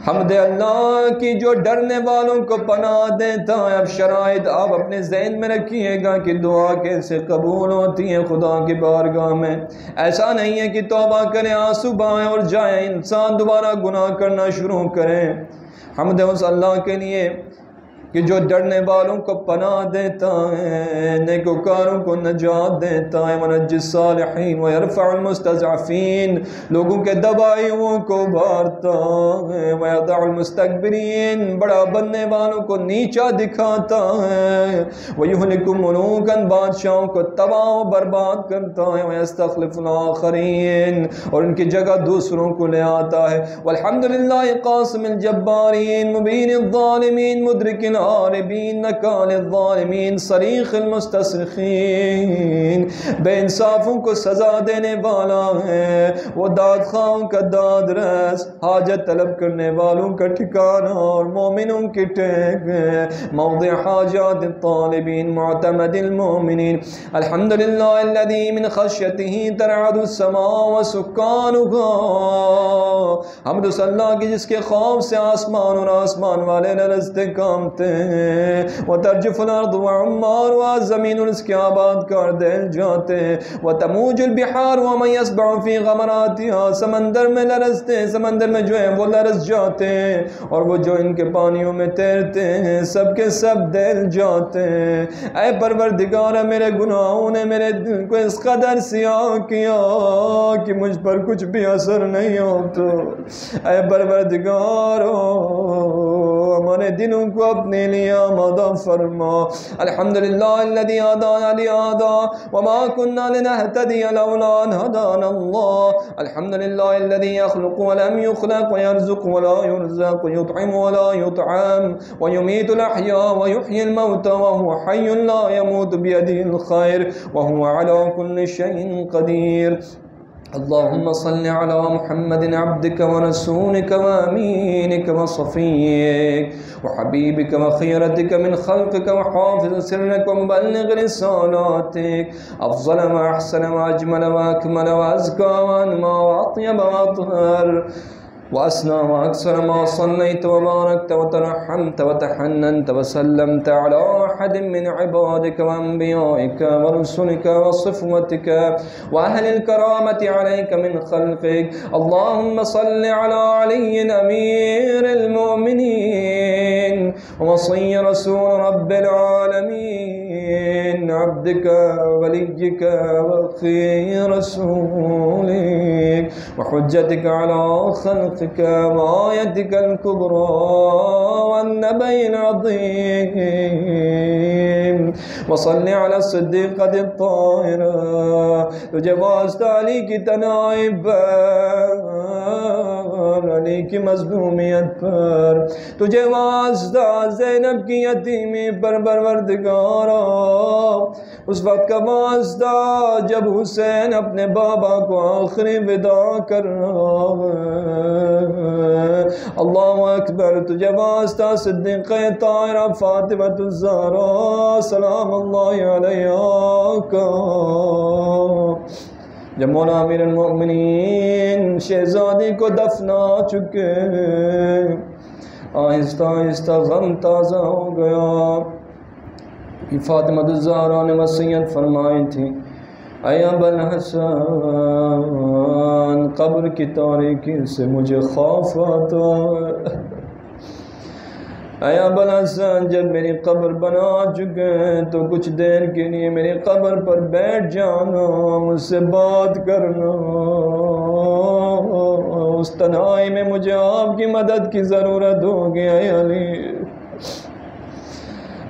Speaker 2: حمد اللہ کی جو ڈرنے والوں کو پناہ دیتا ہے۔ اب شرائط آپ اپنے ذہن میں رکھیے گا کہ دعا کیسے قبول ہوتی ہے خدا کی بارگاہ میں۔ ایسا نہیں ہے کہ توبہ کریں، آنسو بہائیں اور جائیں، انسان دوبارہ گناہ کرنا شروع کریں۔ حمد اس اللہ کے لیے کہ جو ڈرنے والوں کو پناہ دیتا ہے، نیکوکاروں کو نجات دیتا ہے۔ وَنَجِّ الصَّالِحِينَ وَيَرْفَعُ الْمُسْتَضْعَفِينَ، لوگوں کے دبائیوں کو ابھارتا ہے۔ وَيَضَعُ الْمُسْتَكْبِرِينَ، بڑا بننے والوں کو نیچا دکھاتا ہے۔ وَيُهْلِكُ مُلُوكًا، بادشاہوں کو تباہ و برباد کرتا ہے۔ وَيَسْتَخْلِفُ الْآخَرِينَ، اور ان کی جگہ دوسروں کو لے آتا ہے۔ وَالْحَمْدُ لِلَّهِ قَاسِمِ الْجَبَّارِينَ مُبِينِ الظَّالِمِينَ مُدْرِكِ العاربین نکال الظالمین صریخ المستصرخین، بے انصافوں کو سزا دینے والا ہے، وہ داد خواہوں کا داد رس، حاجت طلب کرنے والوں کا ٹھکانہ اور مومنوں کی ٹیک ہے، موضع حاجات الطالبین معتمد المؤمنین۔ الحمدللہ الذی من خشیتہ ترعد السماء وسکانها، حمد اس اللہ کی جس کے خوف سے آسمان اور آسمان والے لرزتے کامتے ہیں۔ وترجف الارض وعمارها، زمین اور اس کے آباد کار دل جاتے ہیں۔ وتموج البحار ومن يسبح في غمراتها، سمندر میں لرزتے ہیں، سمندر میں جو ہیں وہ لرز جاتے ہیں، اور وہ جو ان کے پانیوں میں تیرتے ہیں سب کے سب دل جاتے ہیں۔ اے پروردگار، میرے گناہوں نے میرے دل کو اس قدر سیاہ کیا کہ مجھ پر کچھ بھی اثر نہیں ہوتا۔ اے پروردگار، ہمارے دلوں کو اپنے لیے آمادہ فرما۔ الحمدللہ الذی ہدانا لہذا وما كنا لنهتدی لولا ان هدانا اللہ۔ الحمدللہ الذی یخلق ولم یخلق ویرزق ولا یرزق ویطعم ولا یطعم ویمیت الاحیاء ویحیی الموتى وهو حی لا يموت بیدہ الخیر وهو على كل شیء قدیر۔ اللهم صل على محمد عبدك ورسولك وامينك وصفيك وحبيبك وخيرتك من خلقك وحافظ سرك ومبلغ رسالاتك، افضل واحسن واجمل واكمل وازكى وانمى واطيب واطهر وأسنى وأكثر ما صليت وباركت وترحمت وتحننت وسلمت على أحد من عبادك وأنبيائك ورسلك وصفوتك وأهل الكرامة عليك من خلقك. اللهم صل على علي أمير المؤمنين ووصي رسول رب العالمين، عبدك وليك وأخي رسولك وحجتك على خلقك وآيتك الكبرى والنبي العظيم. وصل على الصديقة الطاهرة، تجھے واسطہ علی کی تنائب پر، علی کی مظلومیت پر، تجھے واسطہ زینب کی یتیمی پر پروردگارا، اس وقت کا واسطہ جب حسین اپنے بابا کو آخری ودا کر رہا ہے، اللہ اکبر، تجھے واسطہ صدیقہ طاہرہ فاطمہ الزہرا سلام اللہ علیہا کا، جب مولا امیر المؤمنین شہزادی کو دفنا چکے، آہستہ آہستہ غم تازہ ہو گیا۔ فاطمہ الزہرا نے وصیت فرمائی تھی، اے ابا الحسن، قبر کی تاریکی سے مجھے خوف آتا ہے، اے ابوالحسن جب میری قبر بنا چکے تو کچھ دیر کے لیے میری قبر پر بیٹھ جانا، مجھ سے بات کرنا، اس تنہائی میں مجھے آپ کی مدد کی ضرورت ہوگی۔ اے علی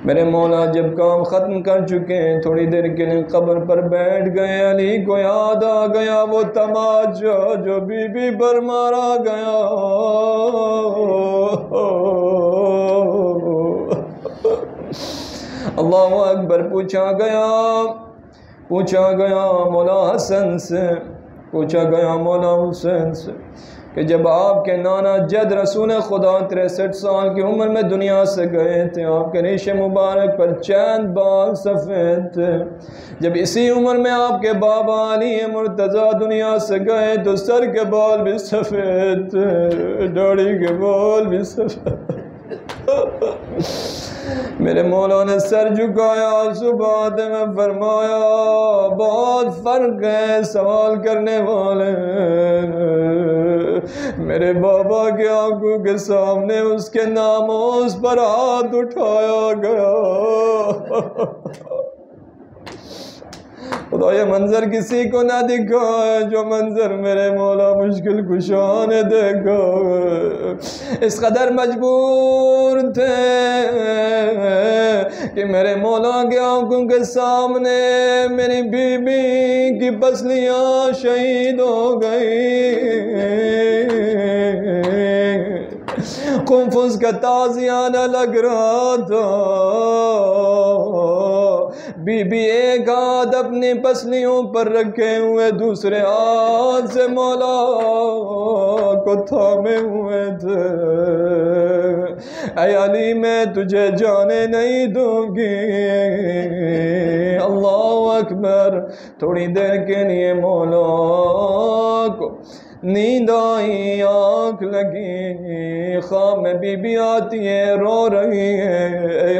Speaker 2: میرے مولا جب کام ختم کر چکے تھوڑی دیر کے لیے قبر پر بیٹھ گئے، علی کو یاد آ گیا وہ تماچا جو بی بی پر مارا گیا۔ اللہ اکبر۔ پوچھا گیا مولا حسن سے، پوچھا گیا مولا حسین سے کہ جب آپ کے نانا جد رسول خدا 63 سال کی عمر میں دنیا سے گئے تھے، آپ کے ریش مبارک پر چند بال سفید تھے، جب اسی عمر میں آپ کے بابا علی مرتضیٰ دنیا سے گئے تو سر کے بال بھی سفید تھے، داڑھی کے بال بھی سفید۔ میرے مولا نے سر جھکایا، صبح میں فرمایا بہت فرق ہے سوال کرنے والے۔ میرے بابا کی آنکھوں کے سامنے اس کے ناموس پر ہاتھ اٹھایا گیا۔ خدا یہ منظر کسی کو نہ دکھا ہے جو منظر میرے مولا مشکل کشا نے دیکھا۔ اس قدر مجبور تھے کہ میرے مولا کی آنکھوں کے سامنے میری بی بی کی پسلیاں شہید ہو گئی، قنفذ کا تازیانہ لگ رہا تھا۔ بی بی ایک ہاتھ اپنی پسلیوں پر رکھے ہوئے دوسرے ہاتھ سے مولا کو تھامے ہوئے تھے۔ اے علی میں تجھے جانے نہیں دوں گی۔ اللہ اکبر۔ تھوڑی دیر کے لیے مولا کو نیند آئی، آنکھ لگی، خواب میں بی بی آتی ہے، رو رہی ہے، اے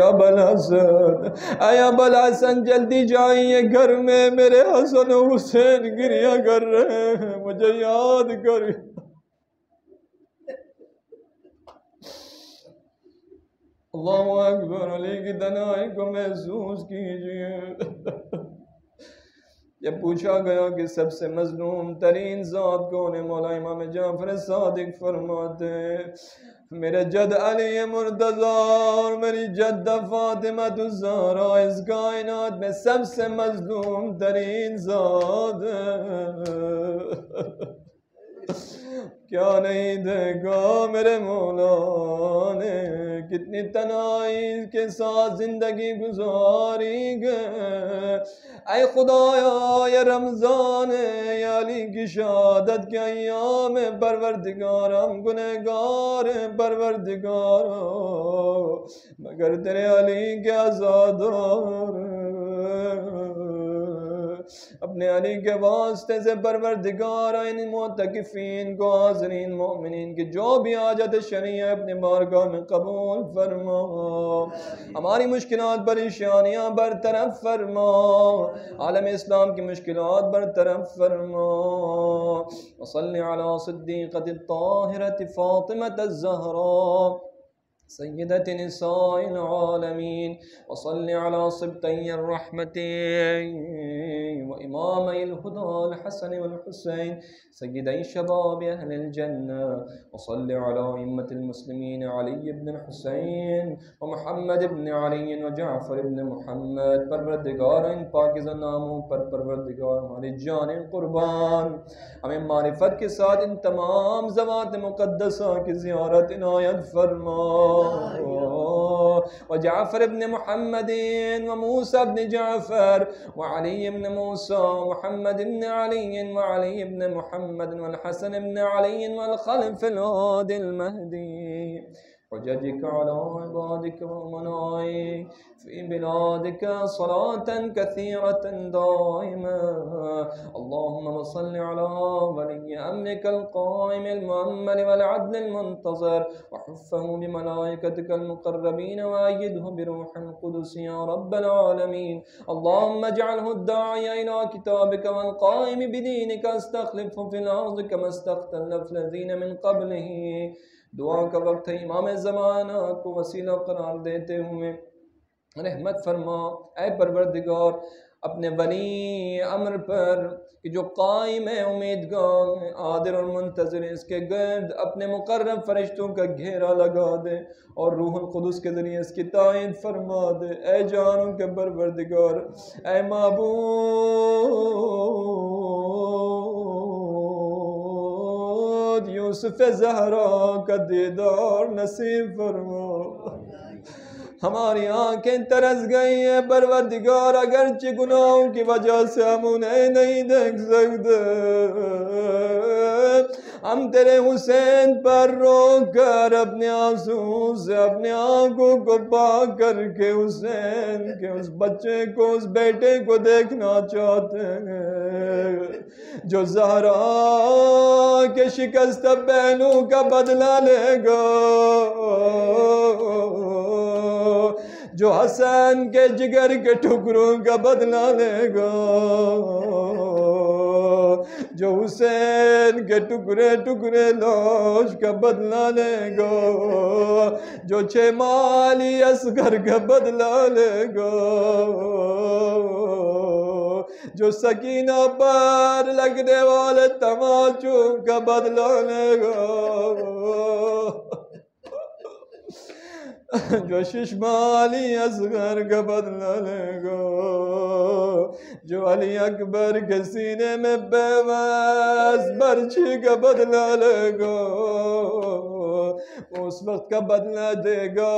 Speaker 2: ابوالحسن جلدی جائیے گھر میں، میرے حسن و حسین گریہ کر رہے ہیں، مجھے یاد کر۔ اللہ اکبر۔ علی کی تنہائی کو محسوس کیجئے۔ جب پوچھا گیا کہ سب سے مظلوم ترین ذات کون ہے، مولا امام جعفر صادق فرماتے ہیں میرے جد علی مرتضیٰ اور میری جدہ فاطمہ الزہرا اس کائنات میں سب سے مظلوم ترین ذات ہے۔ کیا نہیں دیکھا میرے مولا نے، کتنی تنہائی کے ساتھ زندگی گزاری گئے۔ اے خدایا یہ رمضان ہے، یا علی کی شہادت کے ایام ہے، پروردگار ہم گنہگار ہیں پروردگار، مگر تیرے علی کے عزادار اپنے علی کے واسطے سے پروردگار ان معتکفین کو، حاضرین مومنین کی جو بھی حاجت شرعی ہے اپنے بارگاہ میں قبول فرما، ہماری مشکلات پریشانیاں برطرف فرما، عالم اسلام کی مشکلات برطرف فرما۔ وصلی علی صدیقۃ الطاہرۃ فاطمۃ الزہراء سیدۃ نساء العالمین، وصلی علی صبطی الرحمت وإمامي الهدى الحسن والحسين سيدي شباب أهل الجنة، وصل على أئمة المسلمين علي بن الحسين ومحمد بن علي وجعفر بن محمد۔ پروردگار ان پاکیزہ ناموں پر پروردگار ہماری جانیں قربان، ہمیں معرفت کے ساتھ ان تمام ذوات مقدسہ کی زیارت عنایت فرما، وجعفر بن محمد وموسى بن جعفر وعلي بن موسى ومحمد بن علي وعلي بن محمد والحسن بن علي والخلف الهادي المهدي، حججك على عبادك وأمنائك في بلادك صلاة كثيرة دائمة، اللهم صل على ولي أمرك القائم المؤمل والعدل المنتظر، وحفه بملائكتك المقربين وأيده بروح القدس يا رب العالمين، اللهم اجعله الداعي إلى كتابك والقائم بدينك، استخلفه في الأرض كما استخلف الذين من قبله دعا کا وقت ہے، امام زمانہ کو وسیلہ قرار دیتے ہوئے رحمت فرما اے پروردگار اپنے ولی امر پر کہ جو قائم ہے امیدگار عادر اور منتظر اس کے گرد اپنے مقرب فرشتوں کا گھیرا لگا دے اور روح القدس کے ذریعے اس کی تائید فرما دے۔ اے جانوں کے پروردگار، اے معبود، یوسف زہرا کا دیدار نصیب فرما۔ ہماری آنکھیں ترس گئی ہیں پروردگار، اگرچہ گناہوں کی وجہ سے ہم انہیں نہیں دیکھ سکتے، ہم تیرے حسین پر رو کر اپنے آنسوں سے اپنے آنکھوں کو پاک کر کے حسین کے اس بچے کو، اس بیٹے کو دیکھنا چاہتے ہیں جو زہرا کے شکستہ پہلو کا بدلہ لے گا، جو حسین کے جگر کے ٹکڑوں کا بدلہ لے گا، جو حسین کے ٹکڑے ٹکڑے لاش کا بدلہ لے گا، جو چمالی اصغر کا بدلہ لے گا، جو سکینہ پر لگنے والے تماچوں کا بدلہ لے گا، جو ششمالی اصغر کا بدلہ لے گا، جو علی اکبر کے سینے میں بےوس برچھی کا بدلہ لے گا، اس وقت کا بدلہ دے گا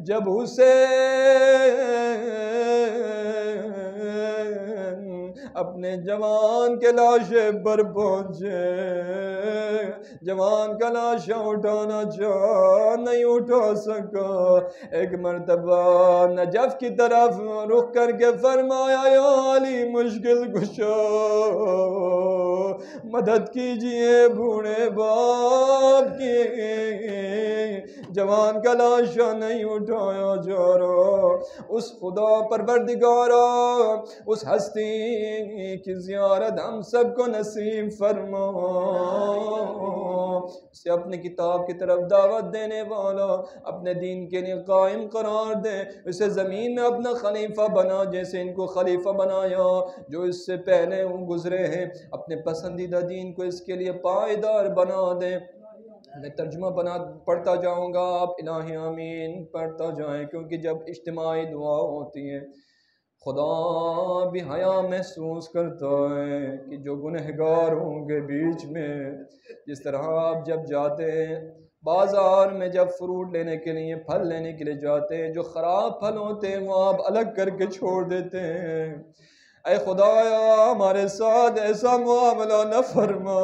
Speaker 2: جب حسین اپنے جوان کے لاشے پر پہنچے، جوان کا لاشا اٹھانا چاہ نہیں اٹھا سکا، ایک مرتبہ نجف کی طرف رخ کر کے فرمایا یا علی مشکل کشا مدد کیجئے بوڑھے باپ کی، جوان کا لاشا نہیں اٹھایا جا رہا، اس خدا پروردگارا اس ہستی کی زیارت ہم سب کو نصیب فرما، اسے اپنے کتاب کی طرف دعوت دینے والا، اپنے دین کے لیے قائم قرار دے، اسے زمین میں اپنا خلیفہ بنا جیسے ان کو خلیفہ بنایا جو اس سے پہلے گزرے ہیں، اپنے پسندیدہ دین کو اس کے لیے پائیدار بنا دے۔ میں ترجمہ پڑھتا جاؤں گا، آپ الہی آمین پڑھتا جائیں، کیونکہ جب اجتماعی دعا ہوتی ہے خدا بھی حیا محسوس کرتا ہے کہ جو گنہگار ہوں گے بیچ میں، جس طرح آپ جب جاتے ہیں بازار میں، جب فروٹ لینے کے لیے پھل لینے کے لیے جاتے ہیں، جو خراب پھل ہوتے ہیں وہ آپ الگ کر کے چھوڑ دیتے ہیں، اے خدایا ہمارے ساتھ ایسا معاملہ نہ فرما،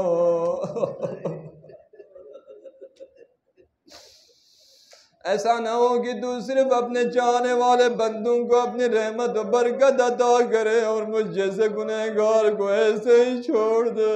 Speaker 2: ایسا نہ ہو کہ تو صرف اپنے چاہنے والے بندوں کو اپنی رحمت و برکت عطا کرے اور مجھ جیسے گنہگار کو ایسے ہی چھوڑ دے۔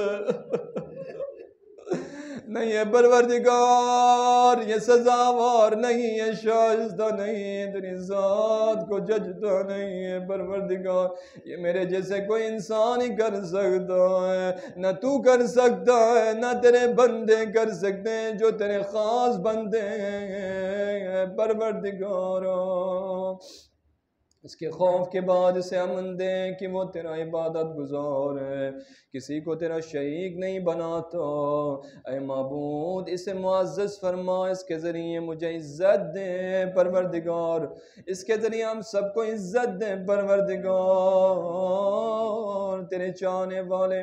Speaker 2: نہیں ہے پروردگار، یہ سزاوار نہیں ہے، شائستہ نہیں ہے، تیری ذات کو ججتا نہیں ہے پروردگار، یہ میرے جیسے کوئی انسان ہی کر سکتا ہے، نہ تو کر سکتا ہے، نہ تیرے بندے کر سکتے ہیں جو تیرے خاص بندے ہیں پروردگار۔ اس کے خوف کے بعد اسے امن دے کہ وہ تیرا عبادت گزار ہے، کسی کو تیرا شریک نہیں بناتا، اے معبود اسے معزز فرما، اس کے ذریعے مجھے عزت دے پروردگار، اس کے ذریعے ہم سب کو عزت دے پروردگار، تیرے چاہنے والے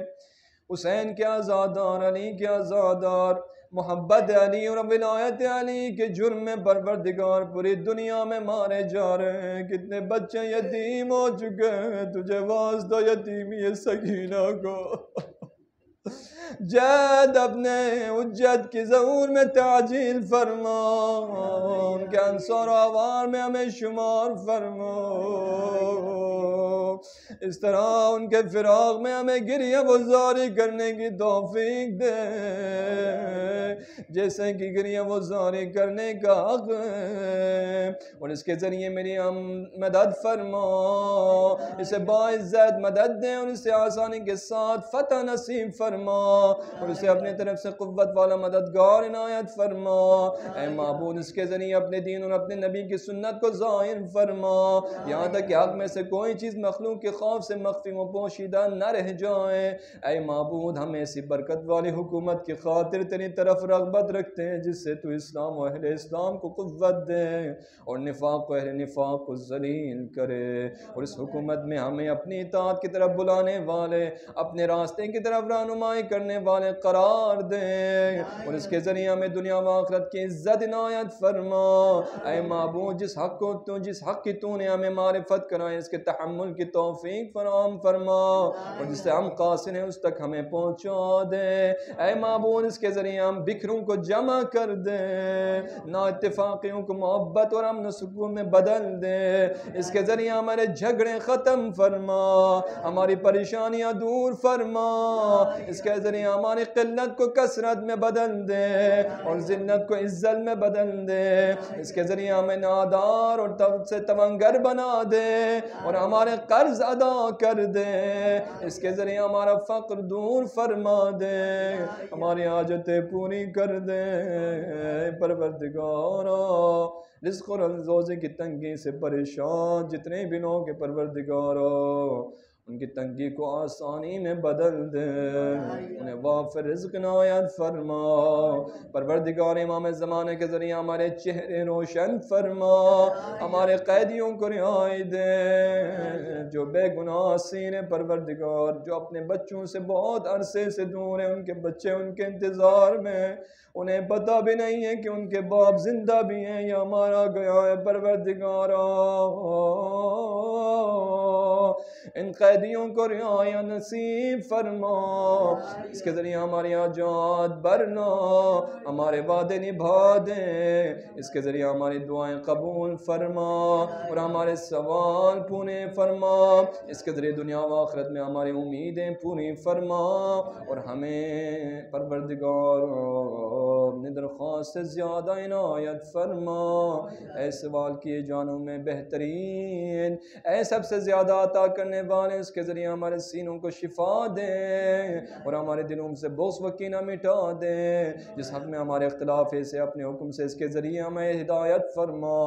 Speaker 2: حسین کے آزادار، علی کے آزادار، محبت علی اور ولایت علی کے جرم میں پروردگار پوری دنیا میں مارے جا رہے ہیں، کتنے بچے یتیم ہو چکے ہیں، تجھے واسطہ یتیمی سکینہ کو جد اپنے حجت کی ظہور میں تعجیل فرما، ان کے انصار و عوار میں ہمیں شمار فرما، اس طرح ان کے فراق میں ہمیں گریہ وزاری کرنے کی توفیق دے، جیسے کہ گریہ وزاری کرنے کا حق ہے، اور اس کے ذریعے میری مدد فرما، اسے باعزت مدد دے اور اسے آسانی کے ساتھ فتح نصیب فرما، اور اسے اپنے طرف سے قوت والا مددگار عنایت فرما۔ اے معبود اس کے ذریعے اپنے دین اور اپنے نبی کی سنت کو ظاہر فرما، یہاں تک کہ حق میں سے کوئی چیز مخلوق کے خوف سے مخفی و پوشیدہ نہ رہ جائے۔ اے معبود ہم ایسی برکت والی حکومت کی خاطر تیری طرف رغبت رکھتے ہیں جس سے تو اسلام و اہل اسلام کو قوت دے اور نفاق و اہل نفاق کو ذلیل کرے، اور اس حکومت میں ہمیں اپنی اطاعت کی طرف بلانے والے، اپنے راستے کی طرف رہنمائی کرنے والے قرار دے، اور اس کے ذریعے ہمیں دنیا و آخرت کی عزت عنایت فرما۔ اے معبود جس حق کی تو نے ہمیں معرفت کرائے اس کے تحمل کی توفیق فراہم فرما، اور جس سے ہم قاصر ہیں اس تک ہمیں پہنچا دے۔ اے معبود اس کے ذریعے ہم بکھروں کو جمع کر دے، نا اتفاقیوں کو محبت اور امن و سکون میں بدل دے، اس کے ذریعے ہمارے جھگڑے ختم فرما، ہماری پریشانیاں دور فرما، اس کے ذریعے ہماری قلت کو کثرت میں بدل دے اور ذلت کو عزت میں بدل دے، اس کے ذریعے ہمیں نادار اور سے تونگر بنا دے اور ہمارے قرض ادا کر دے، اس کے ذریعے ہمارا فقر دور فرما دے، ہماری حاجتیں پوری کر دے۔ پروردگارا رزق اور روزے کی تنگی سے پریشان جتنے بھی لوگ کے پروردگارا ان کی تنگی کو آسانی میں بدل دے، انہیں وافر رزق عنایت فرما۔ پروردگار امام زمانے کے ذریعے ہمارے چہرے روشن فرما، ہمارے قیدیوں کو رہائی دے جو بے گناہ سینے پروردگار، جو اپنے بچوں سے بہت عرصے سے دور ہیں، ان کے بچے ان کے انتظار میں، انہیں پتہ بھی نہیں ہے کہ ان کے باپ زندہ بھی ہیں یا مارا گیا ہے۔ پروردگارا ان قیدیوں کو رہائی نصیب فرما، اس کے ذریعے ہماری حاجات برنا، ہمارے وعدے نبھا دے، اس کے ذریعے ہماری دعائیں قبول فرما اور ہمارے سوال پورے فرما، اس کے ذریعے دنیا و آخرت میں ہماری امیدیں پوری فرما، اور ہمیں پروردگار اپنی درخواست سے زیادہ عنایت فرما۔ اے سوال کیے جانوں میں بہترین، اے سب سے زیادہ عطا کرنے والے، اس کے ذریعے ہمارے سینوں کو شفا دے اور ہمارے دلوں سے بغض و کینہ مٹا دے، جس حق میں ہمارے اختلاف ہے سے اپنے حکم سے اس کے ذریعے ہمیں ہدایت فرما۔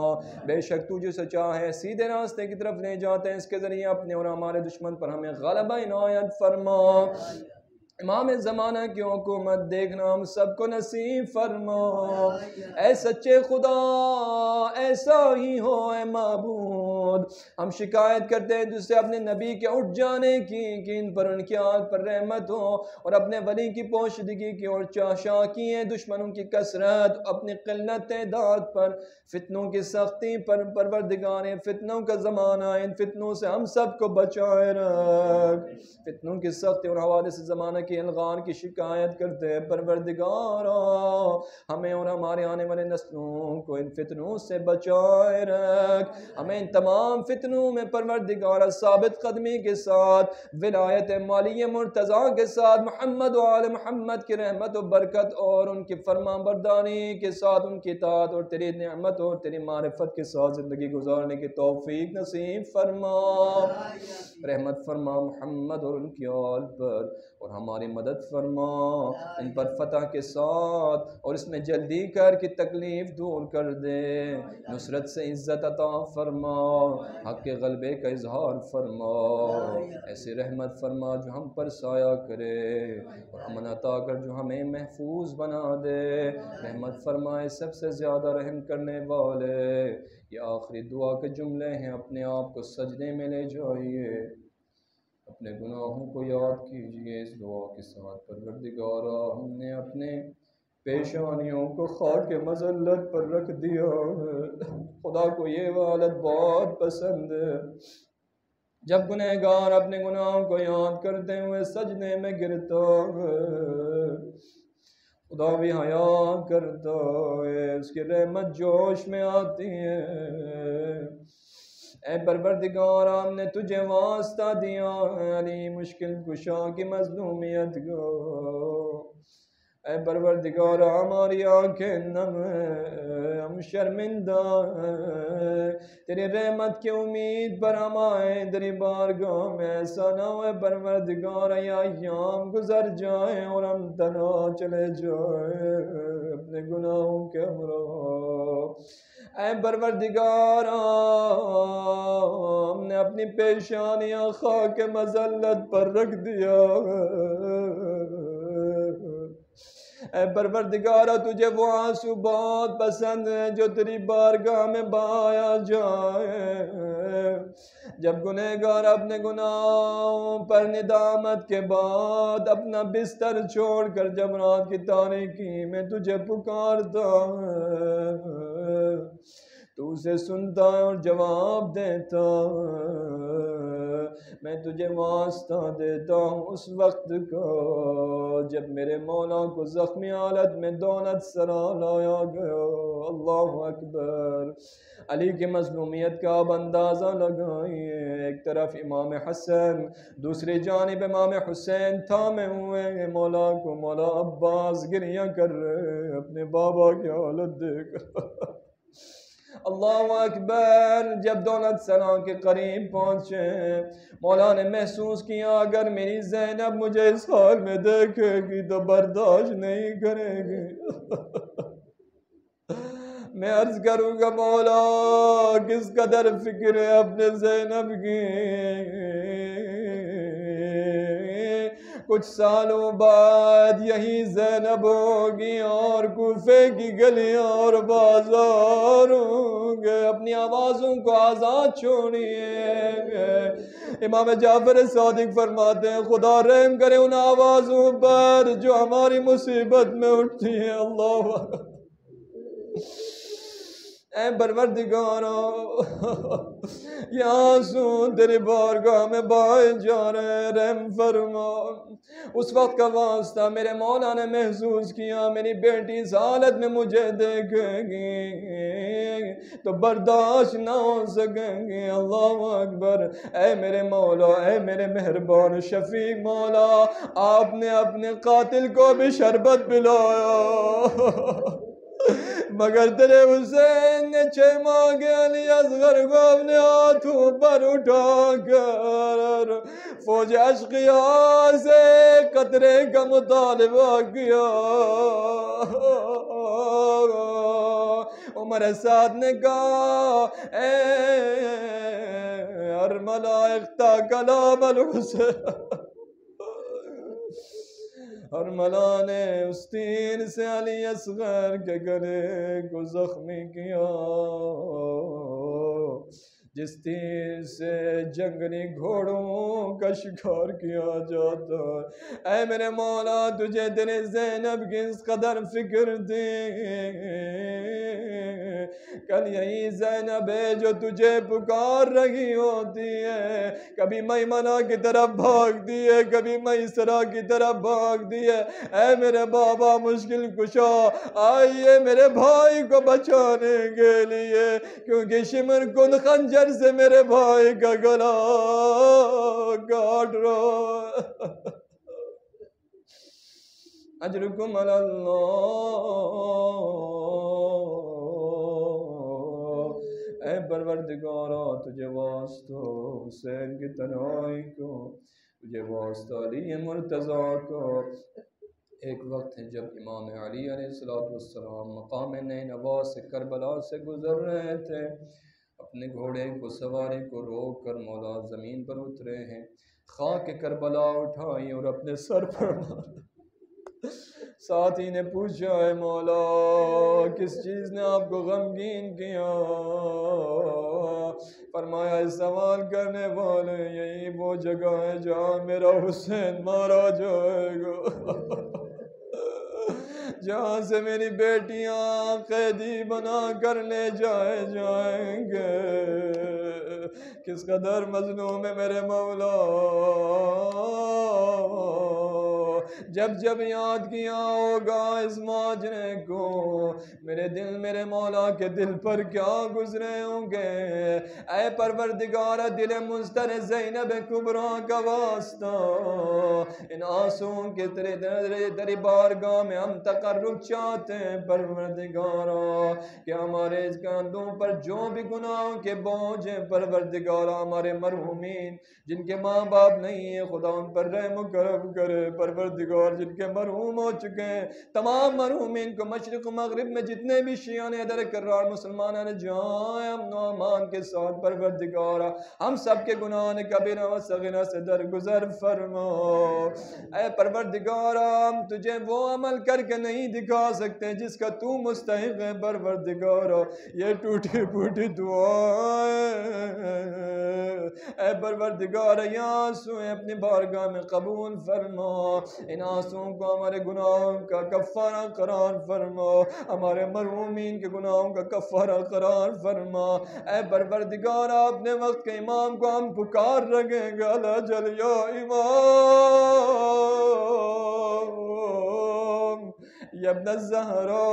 Speaker 2: بے شک تو جو سچا ہے سیدھے راستے کی طرف لے جاتے ہیں، اس کے ذریعے اپنے اور ہمارے دشمن پر ہمیں غلبہ عنایت فرما۔ امام زمانہ کی حکومت دیکھنا ہم سب کو نصیب فرما۔ اے سچے خدا ایسا ہی ہو اے معبود، ہم شکایت کرتے ہیں جس سے اپنے نبی کے اٹھ جانے کی کہ ان پر ان کی آل پر رحمت ہو، اور اپنے ولی کی پوشیدگی کی اور چاشا کی ہے، دشمنوں کی کثرت، اپنی قلت تعداد پر، فتنوں کی سختی پر۔ پروردگار فتنوں کا زمانہ، ان فتنوں سے ہم سب کو بچائے رکھ۔ فتنوں کی سختی اور حوادث زمانہ کی الغار کی شکایت کرتے ہیں، پروردگارا ہمیں اور ہمارے آنے والے نسلوں کو ان فتنوں سے بچائے رکھ، ہمیں ان تمام فتنوں میں پروردگارا ثابت قدمی کے ساتھ، ولایت مالی مرتضیٰ کے ساتھ، محمد و آل محمد کی رحمت و برکت اور ان کی فرما برداری کے ساتھ، ان کی اطاعت اور تیری نعمت اور تیری معرفت کے ساتھ زندگی گزارنے کی توفیق نصیب فرما۔ رحمت فرما محمد اور ان کی آل پر، اور ہماری مدد فرما ان پر فتح کے ساتھ، اور اس میں جلدی کر کی تکلیف دور کر دے، نصرت سے عزت عطا فرما، حق کے غلبے کا اظہار فرما، ایسی رحمت فرما جو ہم پر سایہ کرے، اور امن عطا کر جو ہمیں محفوظ بنا دے۔ رحمت فرمائے سب سے زیادہ رحم کرنے والے۔ یہ آخری دعا کے جملے ہیں، اپنے آپ کو سجدے میں لے جائیے، اپنے گناہوں کو یاد کیجئے اس دعا کے ساتھ۔ پروردگارا ہم نے اپنے پیشانیوں کو خاک مذلت پر رکھ دیا ہے، خدا کو یہ حالت بہت پسند ہے جب گنہگار اپنے گناہوں کو یاد کرتے ہوئے سجدے میں گرتا ہے، خدا بھی حیا کرتا ہے، اس کی رحمت جوش میں آتی ہے۔ اے پروردگار ہم نے تجھے واسطہ دیا ہے، علی مشکل کشا کی مظلومیت کو، اے پروردگار ہماری آنکھیں نم ہیں، ہم شرمندہ ہیں، تیری رحمت کی امید پر ہم آئیں تیری بارگاہ میں، ایسا نہ ہو پروردگار یہ ایام گزر جائیں اور ہم تنہا چلے جائیں اپنے گناہوں کے ہمراہ۔ اے پروردگار ہم نے اپنی پیشانیاں خاک مذلت پر رکھ دیا، اے پروردگارہ تجھے وہ آنسو بہت پسند ہیں جو تیری بارگاہ میں بہایا جائے، جب گنہگار اپنے گناہوں پر ندامت کے بعد اپنا بستر چھوڑ کر جب رات کی تاریکی میں تجھے پکارتا ہے، تو اسے سنتا ہے اور جواب دیتا ہے۔ میں تجھے واسطہ دیتا ہوں اس وقت کا جب میرے مولا کو زخمی حالت میں دولت سرا لایا گیا۔ اللہ اکبر۔ علی کی مظلومیت کا اب اندازہ لگائیے، ایک طرف امام حسن، دوسری جانب امام حسین تھامے ہوئے مولا کو، مولا عباس گریہ کر رہے اپنے بابا کی حالت دیکھ کر۔ اللہ اکبر۔ جب دولت سرا کے قریب پہنچے مولا نے محسوس کیا اگر میری زینب مجھے اس حال میں دیکھے گی تو برداشت نہیں کرے گی۔ میں عرض کروں گا مولا کس قدر فکر ہے اپنے زینب کی، کچھ سالوں بعد یہی زینب ہوگی اور کوفے کی گلیاں اور بازار ہوں گے، اپنی آوازوں کو آزاد چھوڑیے۔ امام جعفر صادق فرماتے ہیں خدا رحم کرے ان آوازوں پر جو ہماری مصیبت میں اٹھتی ہیں۔ اللہ اے پروردگارا یہ آنسو تیری بارگاہ میں بہائے جا رہے، رحم فرما۔ اس وقت کا واسطہ میرے مولا نے محسوس کیا میری بیٹی اس حالت میں مجھے دیکھے گی تو برداشت نہ ہو سکیں گی۔ اللہ اکبر۔ اے میرے مولا، اے میرے مہربان شفیق مولا، آپ نے اپنے قاتل کو بھی شربت پلایا مگر تیرے حسین نے 6 ماہ کے علی اصغر کو اپنے ہاتھوں پر اٹھا کر فوج اشقیاء سے قطرے کا مطالبہ کیا۔ عمر سعد نے کہا اے ارملہ اختہ کلام الحسین، ارملہ نے اس تیر سے علی اصغر کے گلے کو زخمی کیا جس تیر سے جنگلی گھوڑوں کا شکار کیا جاتا ہے۔ اے میرے مولا تجھے تیرے زینب کی اس قدر فکر تھی، کل یہی زینب ہے جو تجھے پکار رہی ہوتی ہے، کبھی میمنہ کی طرف بھاگتی ہے، کبھی میسرہ کی طرف بھاگتی ہے۔ اے میرے بابا مشکل کشا آئیے میرے بھائی کو بچانے کے لیے، کیونکہ شمر کن خنجر سے میرے بھائی کا گلا کاٹ رہا۔ اجرکم علی اللہ۔ اے پروردگارا تجھے واسطہ حسین کی تنہائی کو، تجھے واسطہ علی مرتضیٰ کو۔ ایک وقت ہے جب امام علی علیہ السلام مقام نینوا سے کربلا سے گزر رہے تھے، اپنے گھوڑے کو سواری کو روک کر مولا زمین پر اترے ہیں، خاک کربلا اٹھائی اور اپنے سر پر مارا۔ ساتھی نے پوچھا ہے مولا کس چیز نے آپ کو غمگین کیا؟ فرمایا اس سوال کرنے والے یہی وہ جگہ ہے جہاں میرا حسین مارا جائے گا، جہاں سے میری بیٹیاں قیدی بنا کر لے جائیں گے۔ کس قدر مظلوم ہے میرے مولا، جب جب یاد کیا ہوگا اس ماجرے کو، میرے دل میرے مولا کے دل پر کیا گزرے ہوں گے۔ اے پروردگار دل مضطر زینب کبریٰ کا واسطہ، ان آنسوؤں کے تیری بارگاہ میں ہم تقرب چاہتے ہیں پروردگارا، کہ ہمارے اس کاندھوں پر جو بھی گناہوں کے بوجھ ہیں پروردگارا، ہمارے مرحومین جن کے ماں باپ نہیں ہیں خدا ان پر رحم و کرم کرے پروردگار، جن کے مرحوم ہو چکے ہیں تمام مرحومین کو مشرق و مغرب میں جتنے بھی شیعان حیدر کرار مسلمان نے جہاں امن و امان کے ساتھ پروردگارا ہم سب کے گناہ کبیرہ و صغیرہ سے درگزر فرما۔ اے پروردگارا ہم تجھے وہ عمل کر کے نہیں دکھا سکتے جس کا تو مستحق ہے پروردگارا، یہ ٹوٹی پھوٹی دعائیں اے پروردگارا یہ آنسویں اپنی بارگاہ میں قبول فرما، ان آنسوؤں کو ہمارے گناہوں کا کفارہ قرار فرما، ہمارے مرحومین کے گناہوں کا کفارہ قرار فرما۔ اے پروردگارا اپنے وقت کے امام کو ہم پکار رکھیں گے، الجل یا امام یا ابن الزہرا،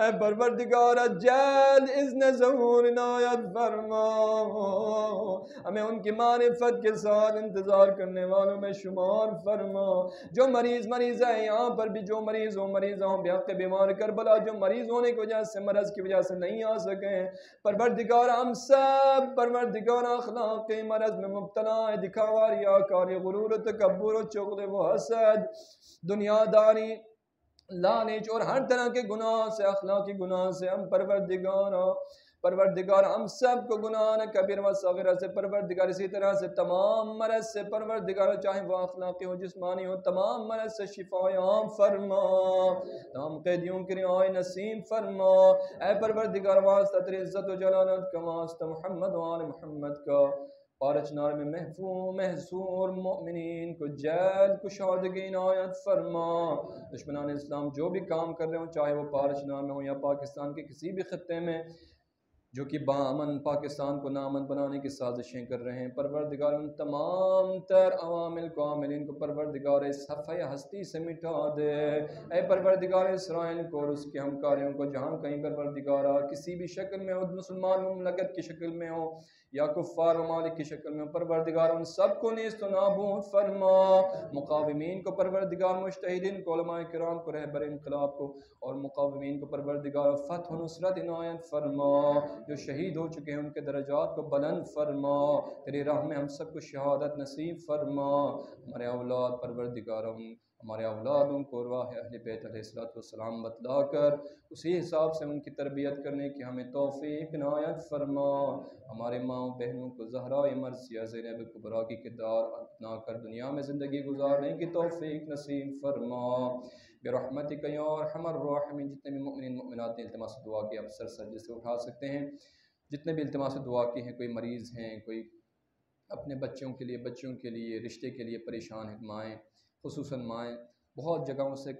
Speaker 2: اے پروردگار جل اذن ظہور عنایت فرما، ہمیں ان کی معرفت کے ساتھ انتظار کرنے والوں میں شمار فرما۔ جو مریض ہے یہاں پر بھی جو مریض ہوں بحق بیمار کربلا جو مریض ہونے کی وجہ سے مرض کی وجہ سے نہیں آ سکے پروردگار ہم سب پروردگار اخلاقی مرض میں مبتلا ہے، دکھاوا ریاکاری غرور تکبر و چغل و حسد دنیا داری لالچ اور ہر طرح کے گناہ سے اخلاقی گناہ سے ہم پروردگار ہم سب کو گناہ کبیر و صغیرہ سے پروردگار اسی طرح سے تمام مرض سے پروردگار چاہے وہ اخلاقی ہو جسمانی ہو تمام مرض سے شفا عام فرما، تمام قیدیوں کی رہائی نصیب فرما۔ اے پروردگار واسطہ تیری عزت و جلالت کا واسطہ محمد و آل محمد کا پارچنار میں محصور مومنین کو جیل کشادگی عنایت فرما۔ دشمنان اسلام جو بھی کام کر رہے ہوں چاہے وہ پارچنار میں ہو یا پاکستان کے کسی بھی خطے میں جو کہ باامن پاکستان کو نامن بنانے کی سازشیں کر رہے ہیں پروردگار ان تمام تر عوامل کو عاملین کو پروردگار صفحہ ہستی سے مٹا دے۔ اے پروردگار اسرائیل کو اور اس کے ہمکاریوں کو جہاں کہیں پروردگارہ کسی بھی شکل میں ہو، مسلمان مملکت کی شکل میں ہو یا کفار ممالک کی شکل میں پروردگار ان سب کو نیست و نابود فرما۔ مقاومین کو پروردگار مجتہدین کو علماء کرام کو رہبر انقلاب کو اور مقاومین کو پروردگار فتح و نصرت عنایت فرما، جو شہید ہو چکے ہیں ان کے درجات کو بلند فرما، تیری راہ میں ہم سب کو شہادت نصیب فرما۔ ہمارے اولاد پروردگار ہمارے اولادوں کو راہ اہل بیت علیہ السلام بتلا کر اسی حساب سے ان کی تربیت کرنے کی ہمیں توفیق عنایت فرما۔ ہمارے ماں بہنوں کو زہرا مرثیہ زینب کبریٰ کی کردار اپنا کر دنیا میں زندگی گزارنے کی توفیق نصیب فرما برحمتک یا ارحم الراحمین۔ جتنے بھی مؤمنین مؤمنات نے التماس دعا کی آپ سر سجدے سے اٹھا سکتے ہیں، جتنے بھی التماس دعا کی ہیں، کوئی مریض ہیں، کوئی اپنے بچوں کے لیے رشتے کے لیے پریشان ہیں، مائیں خصوصاً مائیں بہت جگہوں سے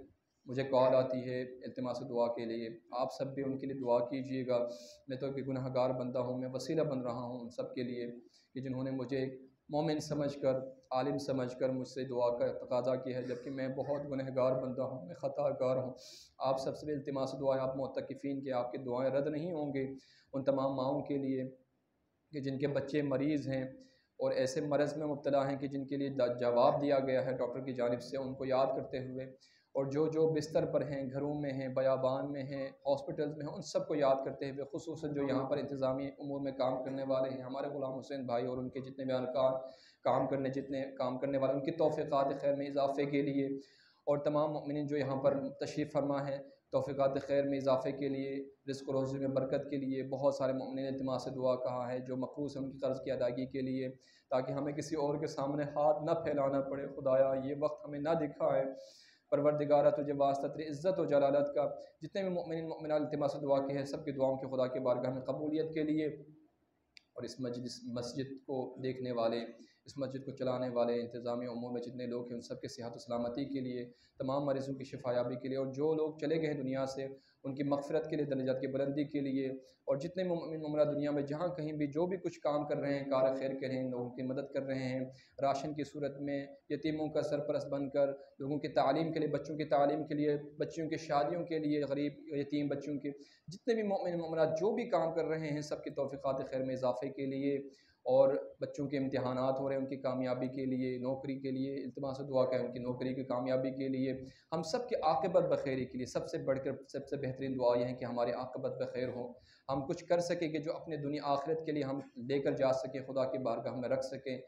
Speaker 2: مجھے کال آتی ہے التماس دعا کے لیے، آپ سب بھی ان کے لیے دعا کیجئے گا۔ میں تو ایک گناہ گار بندہ ہوں، میں وسیلہ بن رہا ہوں ان سب کے لیے کہ جنہوں نے مجھے مومن سمجھ کر عالم سمجھ کر مجھ سے دعا کا تقاضا کیا ہے، جبکہ میں بہت گناہ گار بندہ ہوں، میں خطا کار ہوں۔ آپ سب سے بھی التماس دعائیں آپ معتکفین کے آپ کی دعائیں رد نہیں ہوں گے ان تمام ماؤں کے لیے کہ جن کے بچے مریض ہیں اور ایسے مرض میں مبتلا ہیں کہ جن کے لیے جواب دیا گیا ہے ڈاکٹر کی جانب سے، ان کو یاد کرتے ہوئے، اور جو بستر پر ہیں، گھروں میں ہیں، بیابان میں ہیں، ہاسپٹلز میں ہیں، ان سب کو یاد کرتے ہوئے، خصوصاً جو یہاں پر انتظامی امور میں کام کرنے والے ہیں، ہمارے غلام حسین بھائی اور ان کے جتنے بھی ارکان کام کرنے والے، ان کی توفیقات خیر میں اضافے کے لیے، اور تمام مؤمنین جو یہاں پر تشریف فرما ہیں توفیقات خیر میں اضافے کے لیے، رزق و روزی میں برکت کے لیے، بہت سارے مؤمنین التماس سے دعا کہا ہے، جو مقروض ہیں ان کی قرض کی ادائیگی کے لیے، تاکہ ہمیں کسی اور کے سامنے ہاتھ نہ پھیلانا پڑے۔ خدایا یہ وقت ہمیں نہ دکھائے، پروردگارہ تجھے واسطہ تیری عزت و جلالت کا جتنے بھی مؤمنین مؤمنات التماس سے دعا کی ہے سب کی دعاؤں کی خدا کے بارگاہ میں قبولیت کے لیے، اور اس مسجد کو دیکھنے والے، اس مسجد کو چلانے والے، انتظامی امور میں جتنے لوگ ہیں ان سب کے صحت و سلامتی کے لیے، تمام مریضوں کی شفا یابی کے لیے، اور جو لوگ چلے گئے ہیں دنیا سے
Speaker 1: ان کی مغفرت کے لیے، درجات کی بلندی کے لیے، اور جتنے مومن مومنہ دنیا میں جہاں کہیں بھی جو بھی کچھ کام کر رہے ہیں، کار خیر کر رہے ہیں، لوگوں کی مدد کر رہے ہیں، راشن کی صورت میں، یتیموں کا سرپرست بن کر، لوگوں کی تعلیم کے لیے، بچوں کی تعلیم کے لیے، بچوں کی شادیوں کے لیے، غریب یتیم بچوں کے، جتنے بھی مومن مومنات جو بھی کام کر رہے ہیں، سب کی توفیقات خیر میں اضافے کے لیے، اور بچوں کے امتحانات ہو رہے ہیں ان کی کامیابی کے لیے، نوکری کے لیے التماس دعا کریں، ان کی نوکری کی کامیابی کے لیے، ہم سب کی عاقبت بخیری کے لیے سب سے بڑھ کر سب سے بہترین دعا یہ ہے کہ ہماری عاقبت بخیر ہو، ہم کچھ کر سکیں کہ جو اپنے دنیا آخرت کے لیے ہم لے کر جا سکیں، خدا کی بارگاہ میں رکھ سکیں۔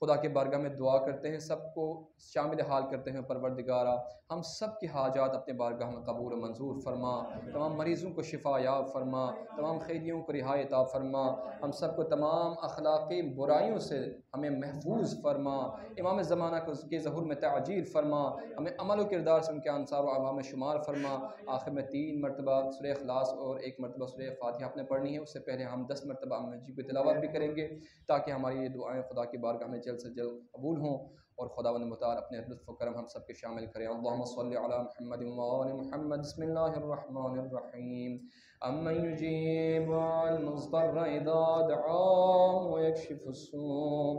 Speaker 1: خدا کے بارگاہ میں دعا کرتے ہیں، سب کو شامل حال کرتے ہیں، پروردگارا ہم سب کی حاجات اپنے بارگاہ میں قبول و منظور فرما، تمام مریضوں کو شفا یاب فرما، تمام قیدیوں کو رہائی عطا فرما، ہم سب کو تمام اخلاقی برائیوں سے ہمیں محفوظ فرما، امام زمانہ کو کے ظہور میں تعجیل فرما، ہمیں عمل و کردار سے ان کے انصار و عوام میں شمار فرما۔ آخر میں 3 مرتبہ سورہ اخلاص اور 1 مرتبہ سورہ فاتحہ آپ نے پڑھنی ہے، اس سے پہلے ہم 10 مرتبہ مجید کی تلاوت بھی کریں گے تاکہ ہماری یہ دعائیں خدا کی بارگاہ میں جلد سے جلد قبول ہوں، اور خداوند متعال اپنے لطف و کرم ہم سب کے شامل کریں۔ اللہم صلی علی محمد و آل محمد، بسم اللہ الرحمن الرحیم، امن یجیب المضطر اذا دعاه ویکشف السوء،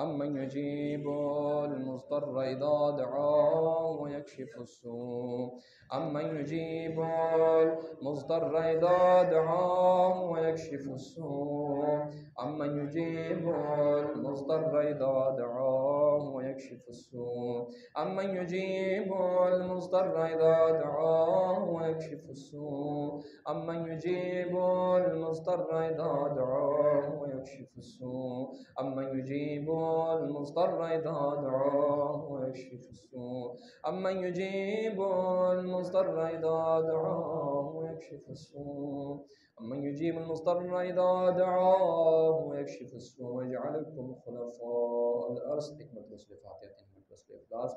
Speaker 1: امن یجیب المضطر اذا دعاه ویکشف السوء، امن یجیب المضطر اذا دعاه ویکشف السوء، امن یجیب المضطر اذا دعاه ويكشف السوء، امن يجيب المضطر اذا دعاه ويكشف السوء، امن يجيب المضطر اذا دعاه ويكشف السوء، امن يجيب المضطر اذا دعاه ويكشف السوء، امن يجيب المضطر اذا دعاه ويكشف السوء، امن يجيب المضطر اذا دعاه ويكشف السوء ويجعلكم خلفاء الارض۔ ایک مرتبہ سورہ فاتحہ، 3 مرتبہ سورہ اخلاص۔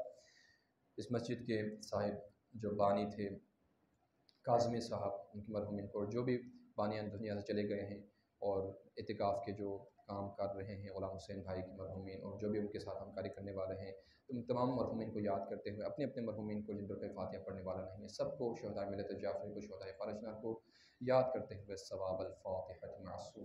Speaker 1: اس مسجد کے صاحب جو بانی تھے کاظمی صاحب، ان کی مرحومین کو، اور جو بھی بانیان دنیا سے چلے گئے ہیں اور اعتکاف کے جو کام کر رہے ہیں، غلام حسین بھائی کی مرحومین اور جو بھی ان کے ساتھ ہمکاری کرنے والے ہیں، ان تمام مرحومین کو یاد کرتے ہوئے اپنے اپنے مرحومین کو جن پر کوئی فاتحہ پڑھنے والا نہیں ہے، سب کو، شہداء ملت جعفری کو، شہداء فارجنہ کو یاد کرتے ہوئے ثواب الفاتحہ معصوم۔